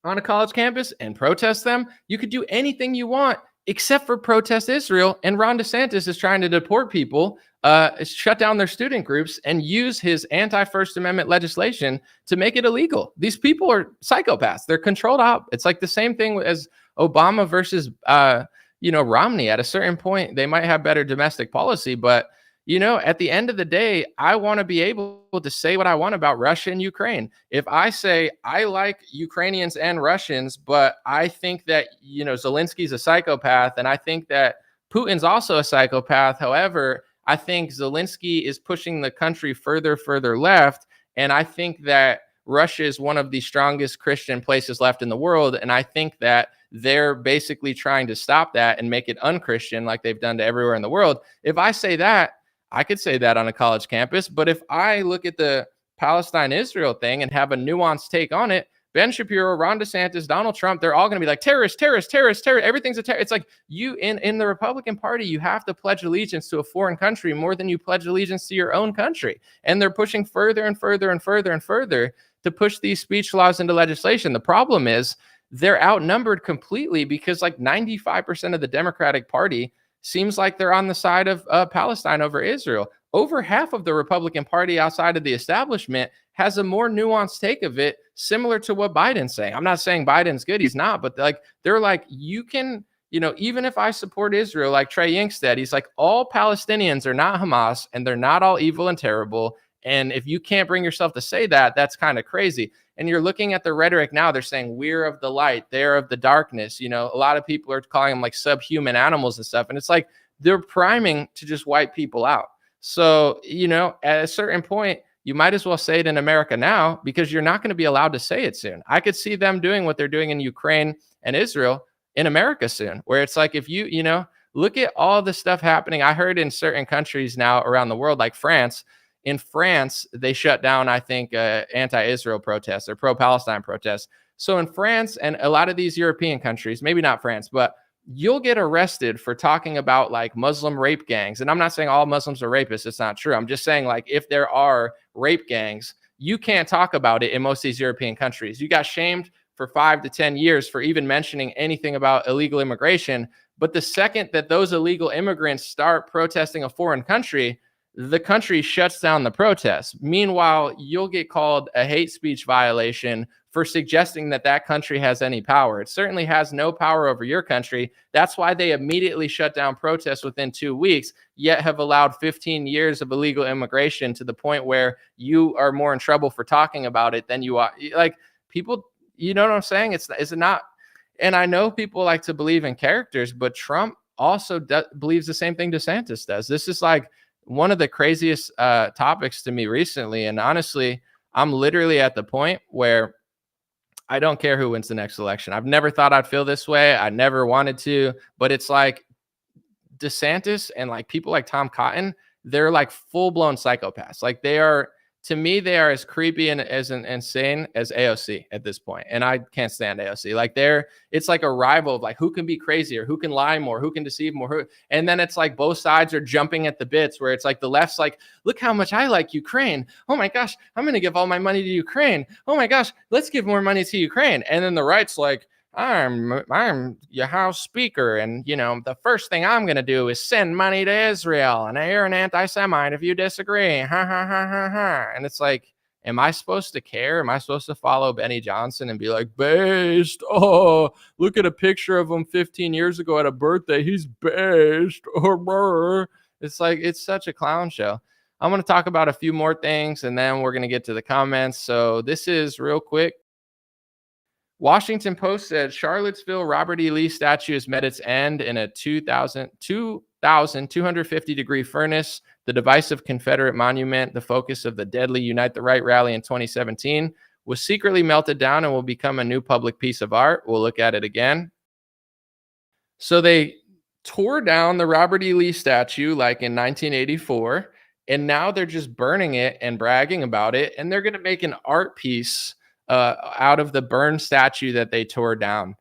on a college campus and protest them. You could do anything you want except for protest Israel. And Ron DeSantis is trying to deport people, shut down their student groups, and use his anti-First Amendment legislation to make it illegal. These people are psychopaths. They're controlled op. It's like the same thing as Obama versus Romney. At a certain point, they might have better domestic policy, but at the end of the day, I want to be able to say what I want about Russia and Ukraine. If I say I like Ukrainians and Russians, but I think that, Zelensky's a psychopath, and I think that Putin's also a psychopath. However, I think Zelensky is pushing the country further left. And I think that Russia is one of the strongest Christian places left in the world. And I think that they're basically trying to stop that and make it unchristian like they've done to everywhere in the world. If I say that, I could say that on a college campus. But if I look at the Palestine-Israel thing and have a nuanced take on it, Ben Shapiro, Ron DeSantis, Donald Trump, they're all going to be like terrorist. Everything's a terror. It's like you in the Republican Party, you have to pledge allegiance to a foreign country more than you pledge allegiance to your own country. And they're pushing further and further and further and further to push these speech laws into legislation. The problem is they're outnumbered completely because like 95% of the Democratic Party seems like they're on the side of Palestine over Israel. Over half of the Republican Party outside of the establishment has a more nuanced take of it, similar to what Biden's saying. I'm not saying Biden's good. He's not. But like they're like, you can, even if I support Israel, like Trey Yingstead, he's like, all Palestinians are not Hamas and they're not all evil and terrible. And if you can't bring yourself to say that, that's kind of crazy. And you're looking at the rhetoric now. They're saying we're of the light, they're of the darkness. A lot of people are calling them like subhuman animals and stuff. And it's like they're priming to just wipe people out. So, at a certain point, you might as well say it in America now because you're not going to be allowed to say it soon. I could see them doing what they're doing in Ukraine and Israel in America soon, where it's like if you look at all the stuff happening. I heard in certain countries now around the world, like France. In France, they shut down, I think, anti-Israel protests or pro-Palestine protests. So in France and a lot of these European countries, maybe not France, but you'll get arrested for talking about like Muslim rape gangs. And I'm not saying all Muslims are rapists. It's not true. I'm just saying like if there are rape gangs, you can't talk about it in most of these European countries. You got shamed for 5 to 10 years for even mentioning anything about illegal immigration. But the second that those illegal immigrants start protesting a foreign country, the country shuts down the protests. Meanwhile, you'll get called a hate speech violation for suggesting that that country has any power. It certainly has no power over your country. That's why they immediately shut down protests within 2 weeks, yet have allowed 15 years of illegal immigration to the point where you are more in trouble for talking about it than you are. Like people, you know what I'm saying? Is it not? And I know people like to believe in characters, but Trump also believes the same thing DeSantis does. This is like one of the craziest topics to me recently. And honestly, I'm literally at the point where I don't care who wins the next election. I've never thought I'd feel this way. I never wanted to, but it's like DeSantis and like people like Tom Cotton, they're like full-blown psychopaths. Like they are, to me, they are as creepy and as insane as AOC at this point. And I can't stand AOC. Like it's like a rival of like who can be crazier, who can lie more, who can deceive more. And then it's like both sides are jumping at the bits where it's like the left's like, look how much I like Ukraine. Oh my gosh, I'm going to give all my money to Ukraine. Oh my gosh, let's give more money to Ukraine. And then the right's like, I'm your House Speaker, and the first thing I'm gonna do is send money to Israel, and you're an anti-Semite if you disagree. Ha ha ha ha ha. And it's like, am I supposed to care? Am I supposed to follow Benny Johnson and be like, based? Oh, look at a picture of him 15 years ago at a birthday. He's based. It's like it's such a clown show. I'm gonna talk about a few more things, and then we're gonna get to the comments. So this is real quick. Washington Post said Charlottesville Robert E. Lee statue has met its end in a 2,250-degree furnace. The divisive Confederate monument, the focus of the deadly Unite the Right rally in 2017, was secretly melted down and will become a new public piece of art. We'll look at it again. So they tore down the Robert E. Lee statue like in 1984, and now they're just burning it and bragging about it, and they're going to make an art piece out of the burned statue that they tore down.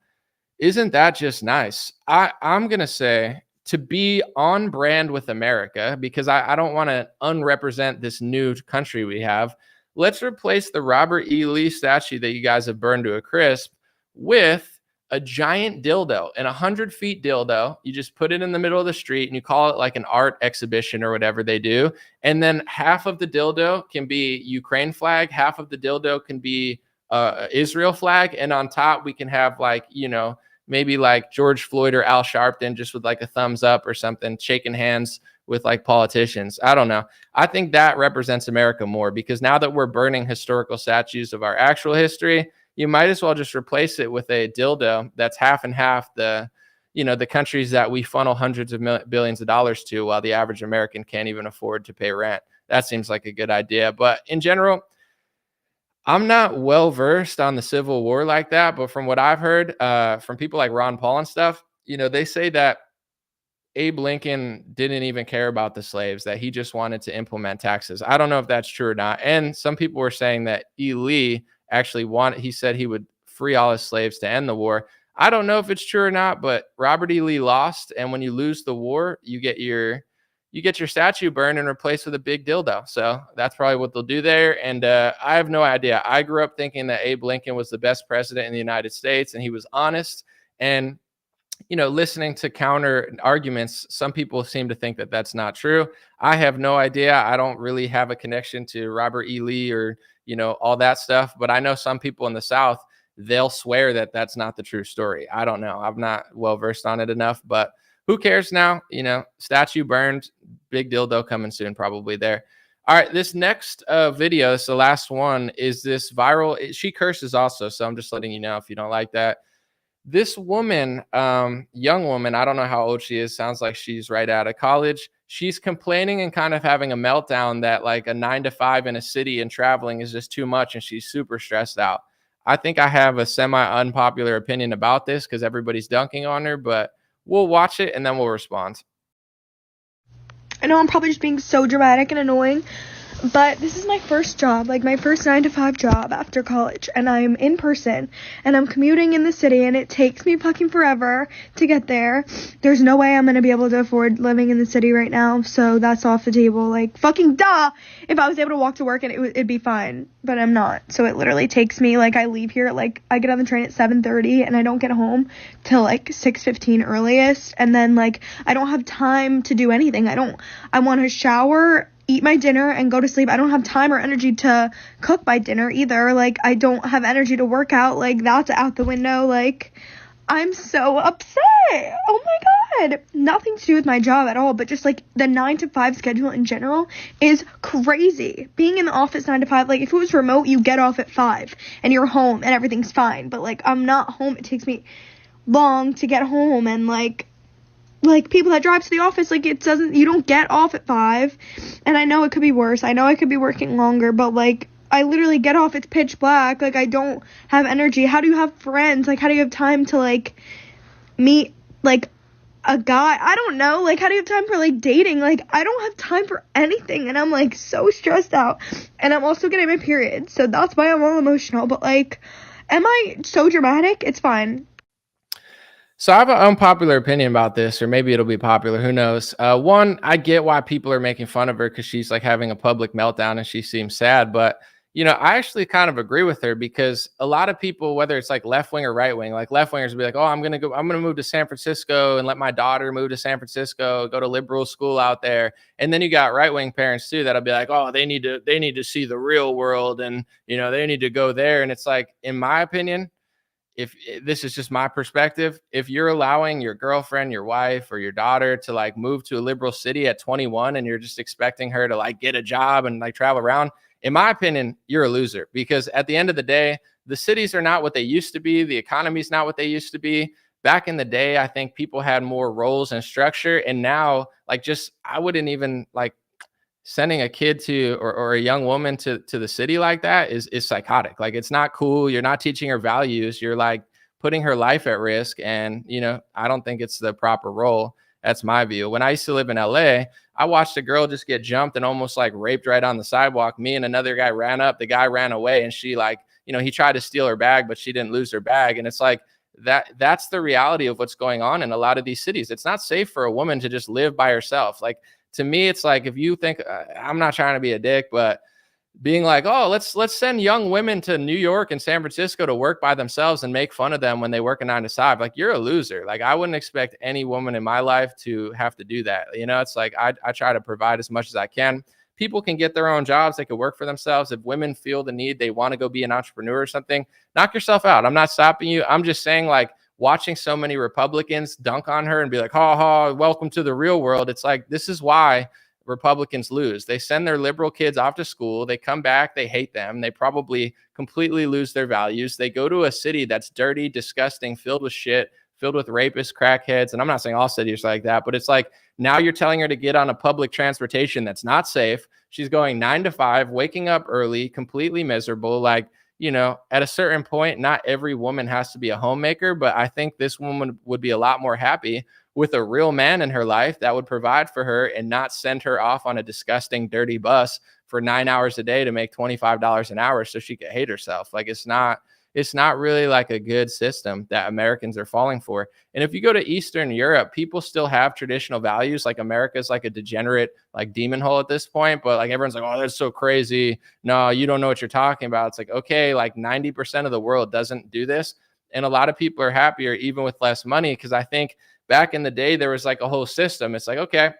Isn't that just nice? I'm going to say, to be on brand with America, because I don't want to unrepresent this new country we have, let's replace the Robert E. Lee statue that you guys have burned to a crisp with a giant dildo, an 100-feet dildo. You just put it in the middle of the street and you call it like an art exhibition or whatever they do. And then half of the dildo can be Ukraine flag, half of the dildo can be Israel flag, and on top we can have like maybe like George Floyd or Al Sharpton just with like a thumbs up or something, shaking hands with like politicians. I don't know. I think that represents America more, because now that we're burning historical statues of our actual history, you might as well just replace it with a dildo that's half and half the countries that we funnel hundreds of billions of dollars to, while the average American can't even afford to pay rent. That seems like a good idea. But in general, I'm not well versed on the Civil War like that, but from what I've heard from people like Ron Paul and stuff, they say that Abe Lincoln didn't even care about the slaves, that he just wanted to implement taxes. I don't know if that's true or not. And some people were saying that E. Lee actually he said he would free all his slaves to end the war. I don't know if it's true or not, but Robert E. Lee lost. And when you lose the war, you get your statue burned and replaced with a big dildo. So that's probably what they'll do there. And I have no idea. I grew up thinking that Abe Lincoln was the best president in the United States and he was honest. And listening to counter arguments, some people seem to think that that's not true. I have no idea. I don't really have a connection to Robert E. Lee or, all that stuff. But I know some people in the South, they'll swear that that's not the true story. I don't know. I'm not well versed on it enough, but who cares now? Statue burned, big dildo coming soon, probably there. All right, this next video, this is the last one, is this viral. She curses also, so I'm just letting you know if you don't like that. This woman, young woman, I don't know how old she is. Sounds like she's right out of college. She's complaining and kind of having a meltdown that like a 9 to 5 in a city and traveling is just too much. And she's super stressed out. I think I have a semi unpopular opinion about this because everybody's dunking on her, but we'll watch it and then we'll respond. I know I'm probably just being so dramatic and annoying, but this is my first job, like my first 9 to 5 job after college, and I'm in person, and I'm commuting in the city, and it takes me fucking forever to get there. There's no way I'm gonna be able to afford living in the city right now, so that's off the table. Like, fucking duh! If I was able to walk to work and it'd be fine, but I'm not. So it literally takes me, like, I leave here, like, I get on the train at 7:30, and I don't get home till, like, 6:15 earliest, and then, like, I don't have time to do anything. I want to shower, eat my dinner, and go to sleep. I don't have time or energy to cook my dinner either. Like, I don't have energy to work out. Like, that's out the window. Like, I'm so upset. Oh my god. Nothing to do with my job at all, but just, like, the 9 to 5 schedule in general is crazy. Being in the office 9 to 5, like, if it was remote, you get off at 5, and you're home, and everything's fine. But, like, I'm not home. It takes me long to get home, and, like, people that drive to the office, like, you don't get off at 5, and I know it could be worse. I know I could be working longer, but, like, I literally get off, it's pitch black, like, I don't have energy. How do you have friends? Like, how do you have time to, like, meet, like, a guy? I don't know. Like, how do you have time for, like, dating? Like, I don't have time for anything, and I'm, like, so stressed out, and I'm also getting my period, so that's why I'm all emotional, but, like, am I so dramatic? It's fine. So I have an unpopular opinion about this, or maybe it'll be popular. Who knows? One, I get why people are making fun of her because she's like having a public meltdown and she seems sad. But, I actually kind of agree with her because a lot of people, whether it's like left wing or right wing, like left wingers will be like, oh, I'm going to move to San Francisco and let my daughter move to San Francisco, go to liberal school out there. And then you got right wing parents too that'll be like, oh, they need to see the real world and, they need to go there. And it's like, in my opinion, if this is just my perspective, if you're allowing your girlfriend, your wife, or your daughter to like move to a liberal city at 21 and you're just expecting her to like get a job and like travel around, in my opinion, you're a loser because at the end of the day, the cities are not what they used to be. The economy's not what they used to be. Back in the day, I think people had more roles and structure. And now, like, I wouldn't even like sending a kid to or a young woman to the city like that is psychotic. Like, it's not cool. You're not teaching her values. You're like putting her life at risk. And, I don't think it's the proper role. That's my view. When I used to live in LA, I watched a girl just get jumped and almost like raped right on the sidewalk. Me and another guy ran up, the guy ran away, and she like, he tried to steal her bag, but she didn't lose her bag. And it's like, that's the reality of what's going on in a lot of these cities. It's not safe for a woman to just live by herself. Like, to me, it's like, if you think, I'm not trying to be a dick, but being like, oh, let's send young women to New York and San Francisco to work by themselves and make fun of them when they work a 9 to 5. Like, you're a loser. Like, I wouldn't expect any woman in my life to have to do that. It's like, I try to provide as much as I can. People can get their own jobs. They can work for themselves. If women feel the need, they want to go be an entrepreneur or something, knock yourself out. I'm not stopping you. I'm just saying, like, watching so many Republicans dunk on her and be like, ha ha, welcome to the real world. It's like, this is why Republicans lose. They send their liberal kids off to school. They come back. They hate them. They probably completely lose their values. They go to a city that's dirty, disgusting, filled with shit, filled with rapists, crackheads. And I'm not saying all cities are like that, but it's like now you're telling her to get on a public transportation that's not safe. She's going 9 to 5, waking up early, completely miserable. Like, you know, at a certain point, not every woman has to be a homemaker, but I think this woman would be a lot more happy with a real man in her life that would provide for her and not send her off on a disgusting, dirty bus for 9 hours a day to make $25 an hour so she could hate herself. Like, it's not really like a good system that Americans are falling for. And if you go to Eastern Europe, people still have traditional values. Like, America's like a degenerate, like, demon hole at this point, but like everyone's like, oh, that's so crazy. No, you don't know what you're talking about. It's like, okay, like 90% of the world doesn't do this. And a lot of people are happier even with less money, because I think back in the day, there was like a whole system. It's like, okay,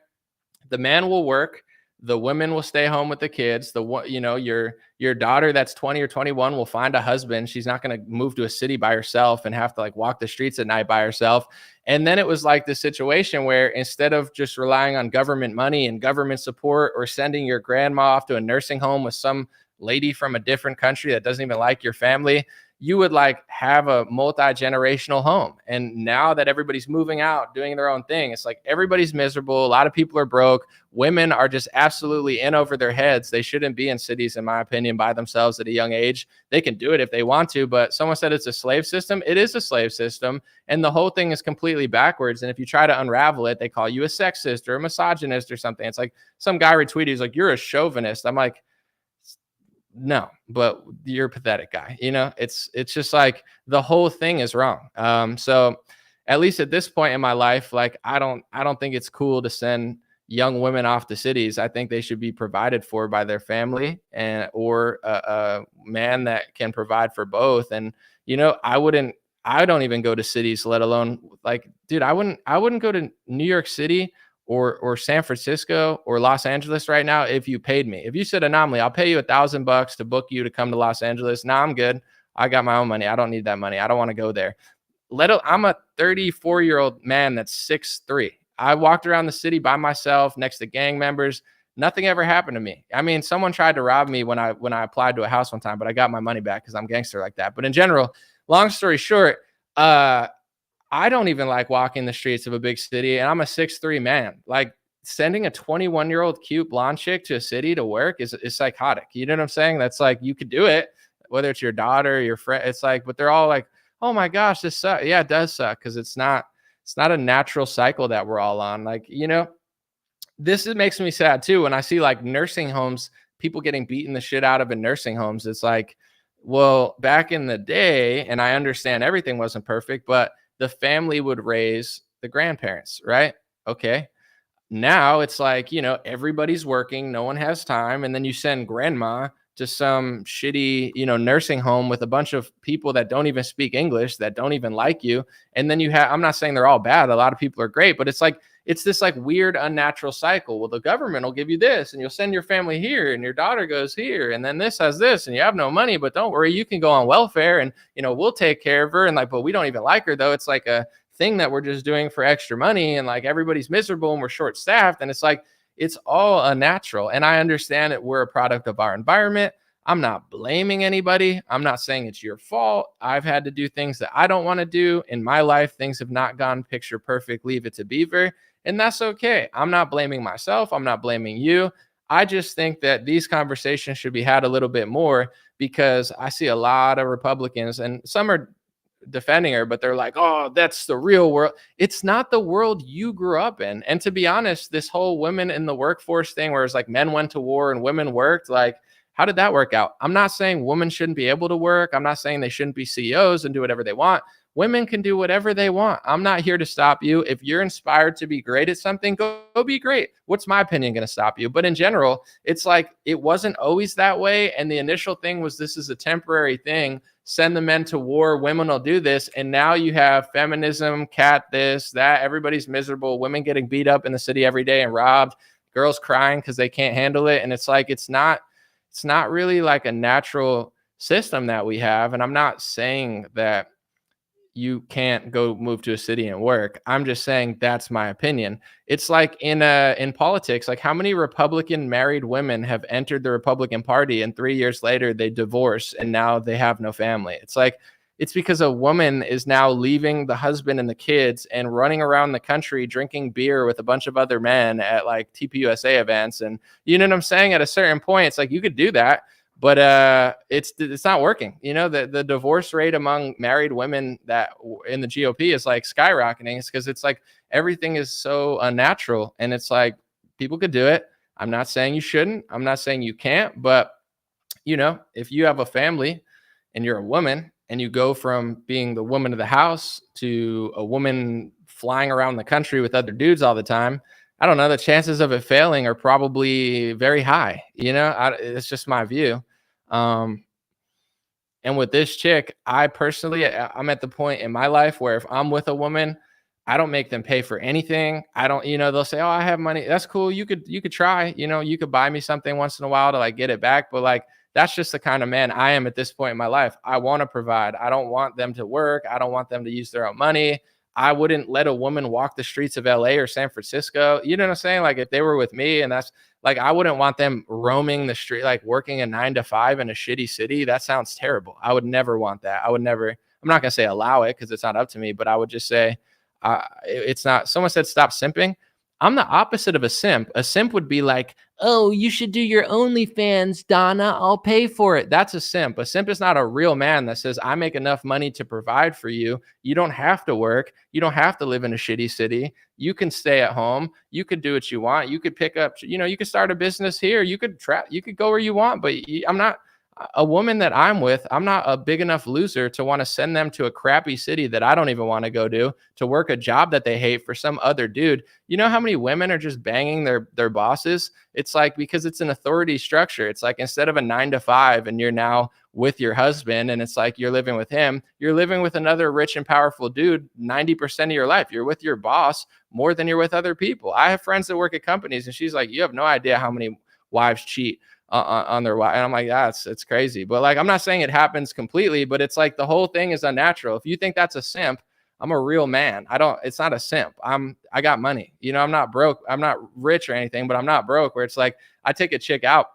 the man will work, the women will stay home with the kids. Your daughter that's 20 or 21 will find a husband. She's not going to move to a city by herself and have to like walk the streets at night by herself. And then it was like the situation where instead of just relying on government money and government support, or sending your grandma off to a nursing home with some lady from a different country that doesn't even like your family, you would like have a multi-generational home. And now that everybody's moving out, doing their own thing, it's like everybody's miserable. A lot of people are broke. Women are just absolutely in over their heads. They shouldn't be in cities, in my opinion, by themselves at a young age. They can do it if they want to, but someone said it's a slave system. It is a slave system. And the whole thing is completely backwards. And if you try to unravel it, they call you a sexist or a misogynist or something. It's like some guy retweeted, he's like, you're a chauvinist. I'm like, no, but you're a pathetic guy. You know, it's just like the whole thing is wrong. So at least at this point in my life, like I don't think it's cool to send young women off to cities. I think they should be provided for by their family or a man that can provide for both. And, you know, I don't even go to cities, let alone like, dude, I wouldn't go to New York City or San Francisco or Los Angeles right now if you paid me. If you said, Anomaly, I'll pay you $1,000 to book you to come to Los Angeles. Nah, I'm good. I got my own money. I don't need that money. I don't want to go there. I'm a 34-year-old man that's 6'3". I walked around the city by myself next to gang members. Nothing ever happened to me. I mean, someone tried to rob me when I applied to a house one time, but I got my money back because I'm gangster like that. But in general, long story short, I don't even like walking the streets of a big city, and I'm a 6'3" man. Like, sending a 21-year-old cute blonde chick to a city to work is psychotic. You know what I'm saying? That's like, you could do it, whether it's your daughter, your friend. It's like, but they're all like, oh my gosh, this sucks. Yeah, it does suck, because it's not a natural cycle that we're all on. Like, you know, makes me sad too when I see like nursing homes, people getting beaten the shit out of in nursing homes. It's like, well, back in the day, and I understand everything wasn't perfect, but the family would raise the grandparents, right? Okay. Now it's like, you know, everybody's working, no one has time. And then you send grandma to some shitty, you know, nursing home with a bunch of people that don't even speak English, that don't even like you. And then I'm not saying they're all bad. A lot of people are great, but it's like, it's this like weird, unnatural cycle. Well, the government will give you this and you'll send your family here and your daughter goes here. And then this has this and you have no money, but don't worry, you can go on welfare and, you know, we'll take care of her. And like, but we don't even like her though. It's like a thing that we're just doing for extra money, and like everybody's miserable and we're short staffed. And it's like, it's all unnatural. And I understand that we're a product of our environment. I'm not blaming anybody. I'm not saying it's your fault. I've had to do things that I don't want to do in my life. Things have not gone picture perfect. Leave it to Beaver. And that's okay. I'm not blaming myself. I'm not blaming you. I just think that these conversations should be had a little bit more, because I see a lot of Republicans, and some are defending her, but they're like, oh, that's the real world. It's not the world you grew up in. And to be honest, this whole women in the workforce thing, where it's like men went to war and women worked, like, how did that work out? I'm not saying women shouldn't be able to work. I'm not saying they shouldn't be CEOs and do whatever they want. Women can do whatever they want. I'm not here to stop you. If you're inspired to be great at something, go be great. What's my opinion going to stop you? But in general, it's like, it wasn't always that way. And the initial thing was, this is a temporary thing. Send the men to war. Women will do this. And now you have feminism, cat this, that. Everybody's miserable. Women getting beat up in the city every day and robbed. Girls crying because they can't handle it. And it's like, it's not really like a natural system that we have. And I'm not saying that you can't go move to a city and work. I'm just saying that's my opinion. It's like in politics, like how many Republican married women have entered the Republican Party and 3 years later they divorce and now they have no family. It's like, It's because a woman is now leaving the husband and the kids and running around the country drinking beer with a bunch of other men at like TPUSA events. And you know what I'm saying? At a certain point, it's like you could do that, but it's not working. You know, the divorce rate among married women that in the GOP is like skyrocketing. It's because it's like everything is so unnatural, and it's like people could do it. I'm not saying you shouldn't. I'm not saying you can't, but you know, if you have a family and you're a woman and you go from being the woman of the house to a woman flying around the country with other dudes all the time, I don't know, the chances of it failing are probably very high. You know, it's just my view. And with this chick, I'm at the point in my life where if I'm with a woman, I don't make them pay for anything. I don't, you know, they'll say, "Oh, I have money." That's cool. You could try, you know, you could buy me something once in a while to like get it back. But like, that's just the kind of man I am at this point in my life. I want to provide. I don't want them to work. I don't want them to use their own money. I wouldn't let a woman walk the streets of LA or San Francisco. You know what I'm saying? Like if they were with me, and that's like, I wouldn't want them roaming the street, like working a 9 to 5 in a shitty city. That sounds terrible. I would never want that. I'm not going to say allow it because it's not up to me, but I would just say, it's not. Someone said stop simping. I'm the opposite of a simp. A simp would be like, "Oh, you should do your OnlyFans, Donna. I'll pay for it." That's a simp. A simp is not a real man that says, "I make enough money to provide for you. You don't have to work. You don't have to live in a shitty city. You can stay at home. You could do what you want. You could pick up, you know, you could start a business here. You could go where you want." But I'm not a woman that I'm with. I'm not a big enough loser to want to send them to a crappy city that I don't even want to go to work a job that they hate for some other dude. You know how many women are just banging their bosses? It's like, because it's an authority structure. It's like, instead of a 9 to 5 and you're now with your husband and it's like you're living with him, you're living with another rich and powerful dude 90% of your life. You're with your boss more than you're with other people. I have friends that work at companies and she's like, "You have no idea how many wives cheat on their wife." And I'm like, it's crazy. But like, I'm not saying it happens completely, but it's like the whole thing is unnatural. If you think that's a simp, I'm a real man. It's not a simp. I got money. You know, I'm not broke. I'm not rich or anything, but I'm not broke, where it's like, I take a chick out.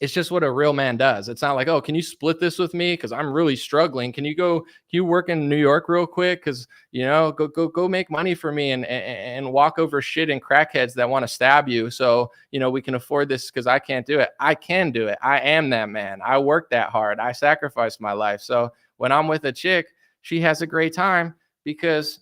It's just what a real man does. It's not like, "Oh, can you split this with me? Cause I'm really struggling. Can you work in New York real quick? Cause you know, go make money for me and walk over shit and crackheads that want to stab you. So, you know, we can afford this cause I can't do it." I can do it. I am that man. I work that hard. I sacrificed my life. So when I'm with a chick, she has a great time because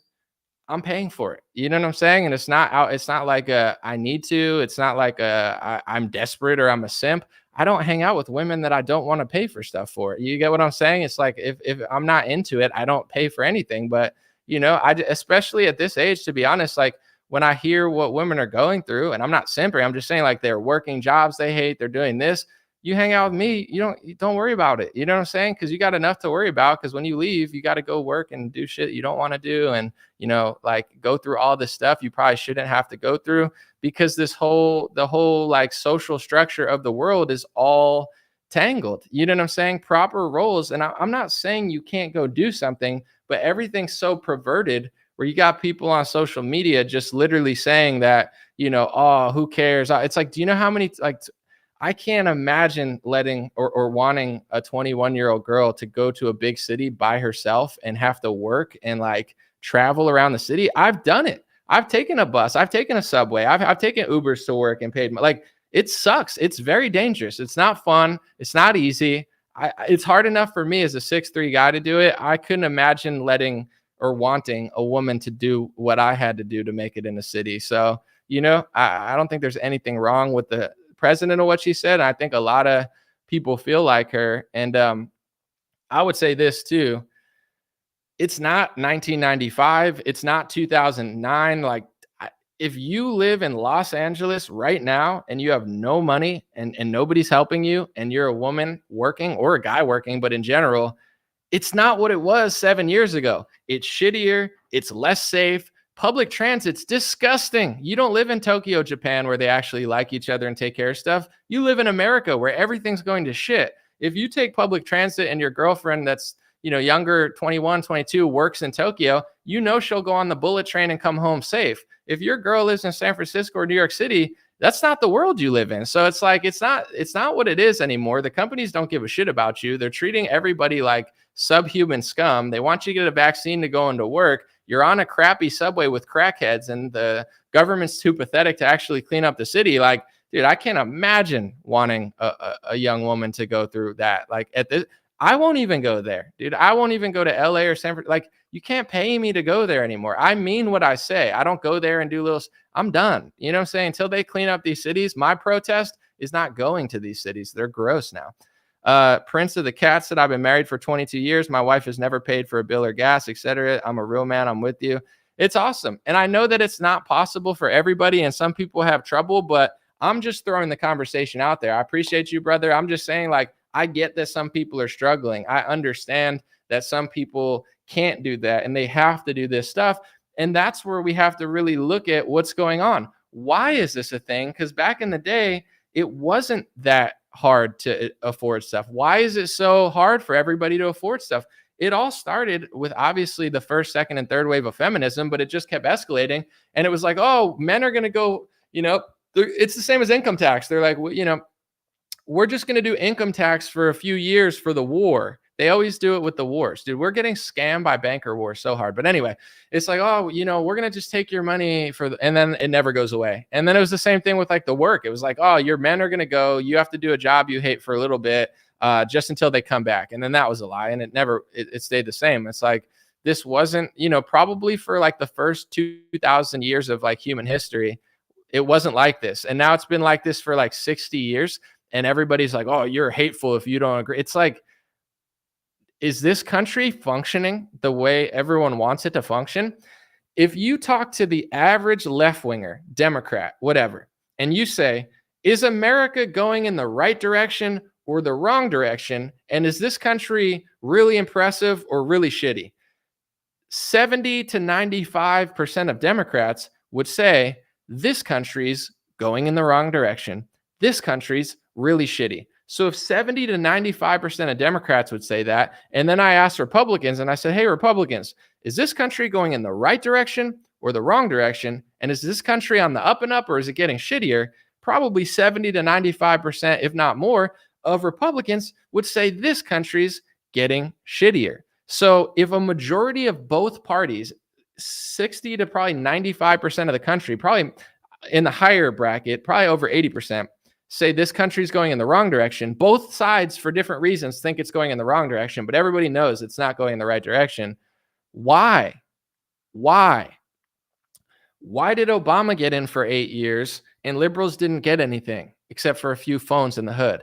I'm paying for it. You know what I'm saying? And it's not like I need to. It's not like I'm desperate or I'm a simp. I don't hang out with women that I don't want to pay for stuff for. You get what I'm saying? It's like, if I'm not into it, I don't pay for anything. But, you know, especially at this age, to be honest, like when I hear what women are going through, and I'm not simping, I'm just saying like they're working jobs they hate, they're doing this. You hang out with me, you don't worry about it. You know what I'm saying? Because you got enough to worry about. Because when you leave, you got to go work and do shit you don't want to do, and you know, like go through all this stuff you probably shouldn't have to go through. Because the whole like social structure of the world is all tangled. You know what I'm saying? Proper roles, and I'm not saying you can't go do something, but everything's so perverted. Where you got people on social media just literally saying that, you know, "Oh, who cares?" It's like, do you know how many like. I can't imagine letting or wanting a 21-year-old girl to go to a big city by herself and have to work and like travel around the city. I've done it. I've taken a bus. I've taken a subway. I've taken Ubers to work and paid. Like, it sucks. It's very dangerous. It's not fun. It's not easy. It's hard enough for me as a 6'3" guy to do it. I couldn't imagine letting or wanting a woman to do what I had to do to make it in the city. So, you know, I don't think there's anything wrong with the president of what she said. I think a lot of people feel like her. And I would say this too. It's not 1995. It's not 2009. Like, if you live in Los Angeles right now and you have no money and nobody's helping you, and you're a woman working or a guy working, but in general, it's not what it was 7 years ago. It's shittier. It's less safe. Public transit's disgusting. You don't live in Tokyo, Japan, where they actually like each other and take care of stuff. You live in America where everything's going to shit. If you take public transit and your girlfriend that's, you know, younger, 21, 22, works in Tokyo, you know she'll go on the bullet train and come home safe. If your girl lives in San Francisco or New York City, that's not the world you live in. So it's like, it's not what it is anymore. The companies don't give a shit about you. They're treating everybody like subhuman scum. They want you to get a vaccine to go into work. You're on a crappy subway with crackheads, and the government's too pathetic to actually clean up the city. Like, dude, I can't imagine wanting a young woman to go through that. Like, at this, I won't even go there, dude. I won't even go to LA or San Francisco. Like, you can't pay me to go there anymore. I mean what I say. I don't go there and do little. I'm done. You know what I'm saying? Until they clean up these cities, my protest is not going to these cities. They're gross now. Prince of the Cat said, I've been married for 22 years. My wife has never paid for a bill or gas, etc. I'm a real man. I'm with you. It's awesome. And I know that it's not possible for everybody, and some people have trouble, but I'm just throwing the conversation out there. I appreciate you, brother. I'm just saying, like, I get that some people are struggling. I understand that some people can't do that and they have to do this stuff. And that's where we have to really look at what's going on. Why is this a thing? Because back in the day, it wasn't that hard to afford stuff. Why is it so hard for everybody to afford stuff? It all started with obviously the first, second, and third wave of feminism, but it just kept escalating. And it was like, oh, men are going to go, it's the same as income tax. They're like, we're just going to do income tax for a few years for the war. They always do it with the wars. Dude, we're getting scammed by banker wars so hard. But anyway, it's like, oh, we're going to just take your money and then it never goes away. And then it was the same thing with like the work. It was like, oh, your men are going to go. You have to do a job you hate for a little bit just until they come back. And then that was a lie. And it stayed the same. It's like, this wasn't, probably for like the first 2,000 years of like human history, it wasn't like this. And now it's been like this for like 60 years. And everybody's like, oh, you're hateful if you don't agree. It's like, is this country functioning the way everyone wants it to function? If you talk to the average left-winger, Democrat, whatever, and you say, is America going in the right direction or the wrong direction? And is this country really impressive or really shitty? 70 to 95% of Democrats would say, this country's going in the wrong direction. This country's really shitty. So if 70 to 95% of Democrats would say that, and then I asked Republicans and I said, hey, Republicans, is this country going in the right direction or the wrong direction? And is this country on the up and up or is it getting shittier? Probably 70 to 95%, if not more, of Republicans would say this country's getting shittier. So if a majority of both parties, 60 to probably 95% of the country, probably in the higher bracket, probably over 80%, say this country's going in the wrong direction. Both sides, for different reasons, think it's going in the wrong direction, but everybody knows it's not going in the right direction. Why? Why did Obama get in for 8 years and liberals didn't get anything except for a few phones in the hood?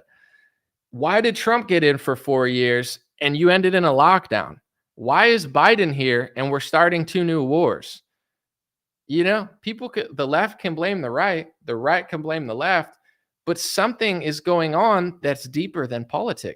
Why did Trump get in for 4 years and you ended in a lockdown? Why is Biden here and we're starting 2 new wars? The left can blame the right can blame the left, but something is going on that's deeper than politics.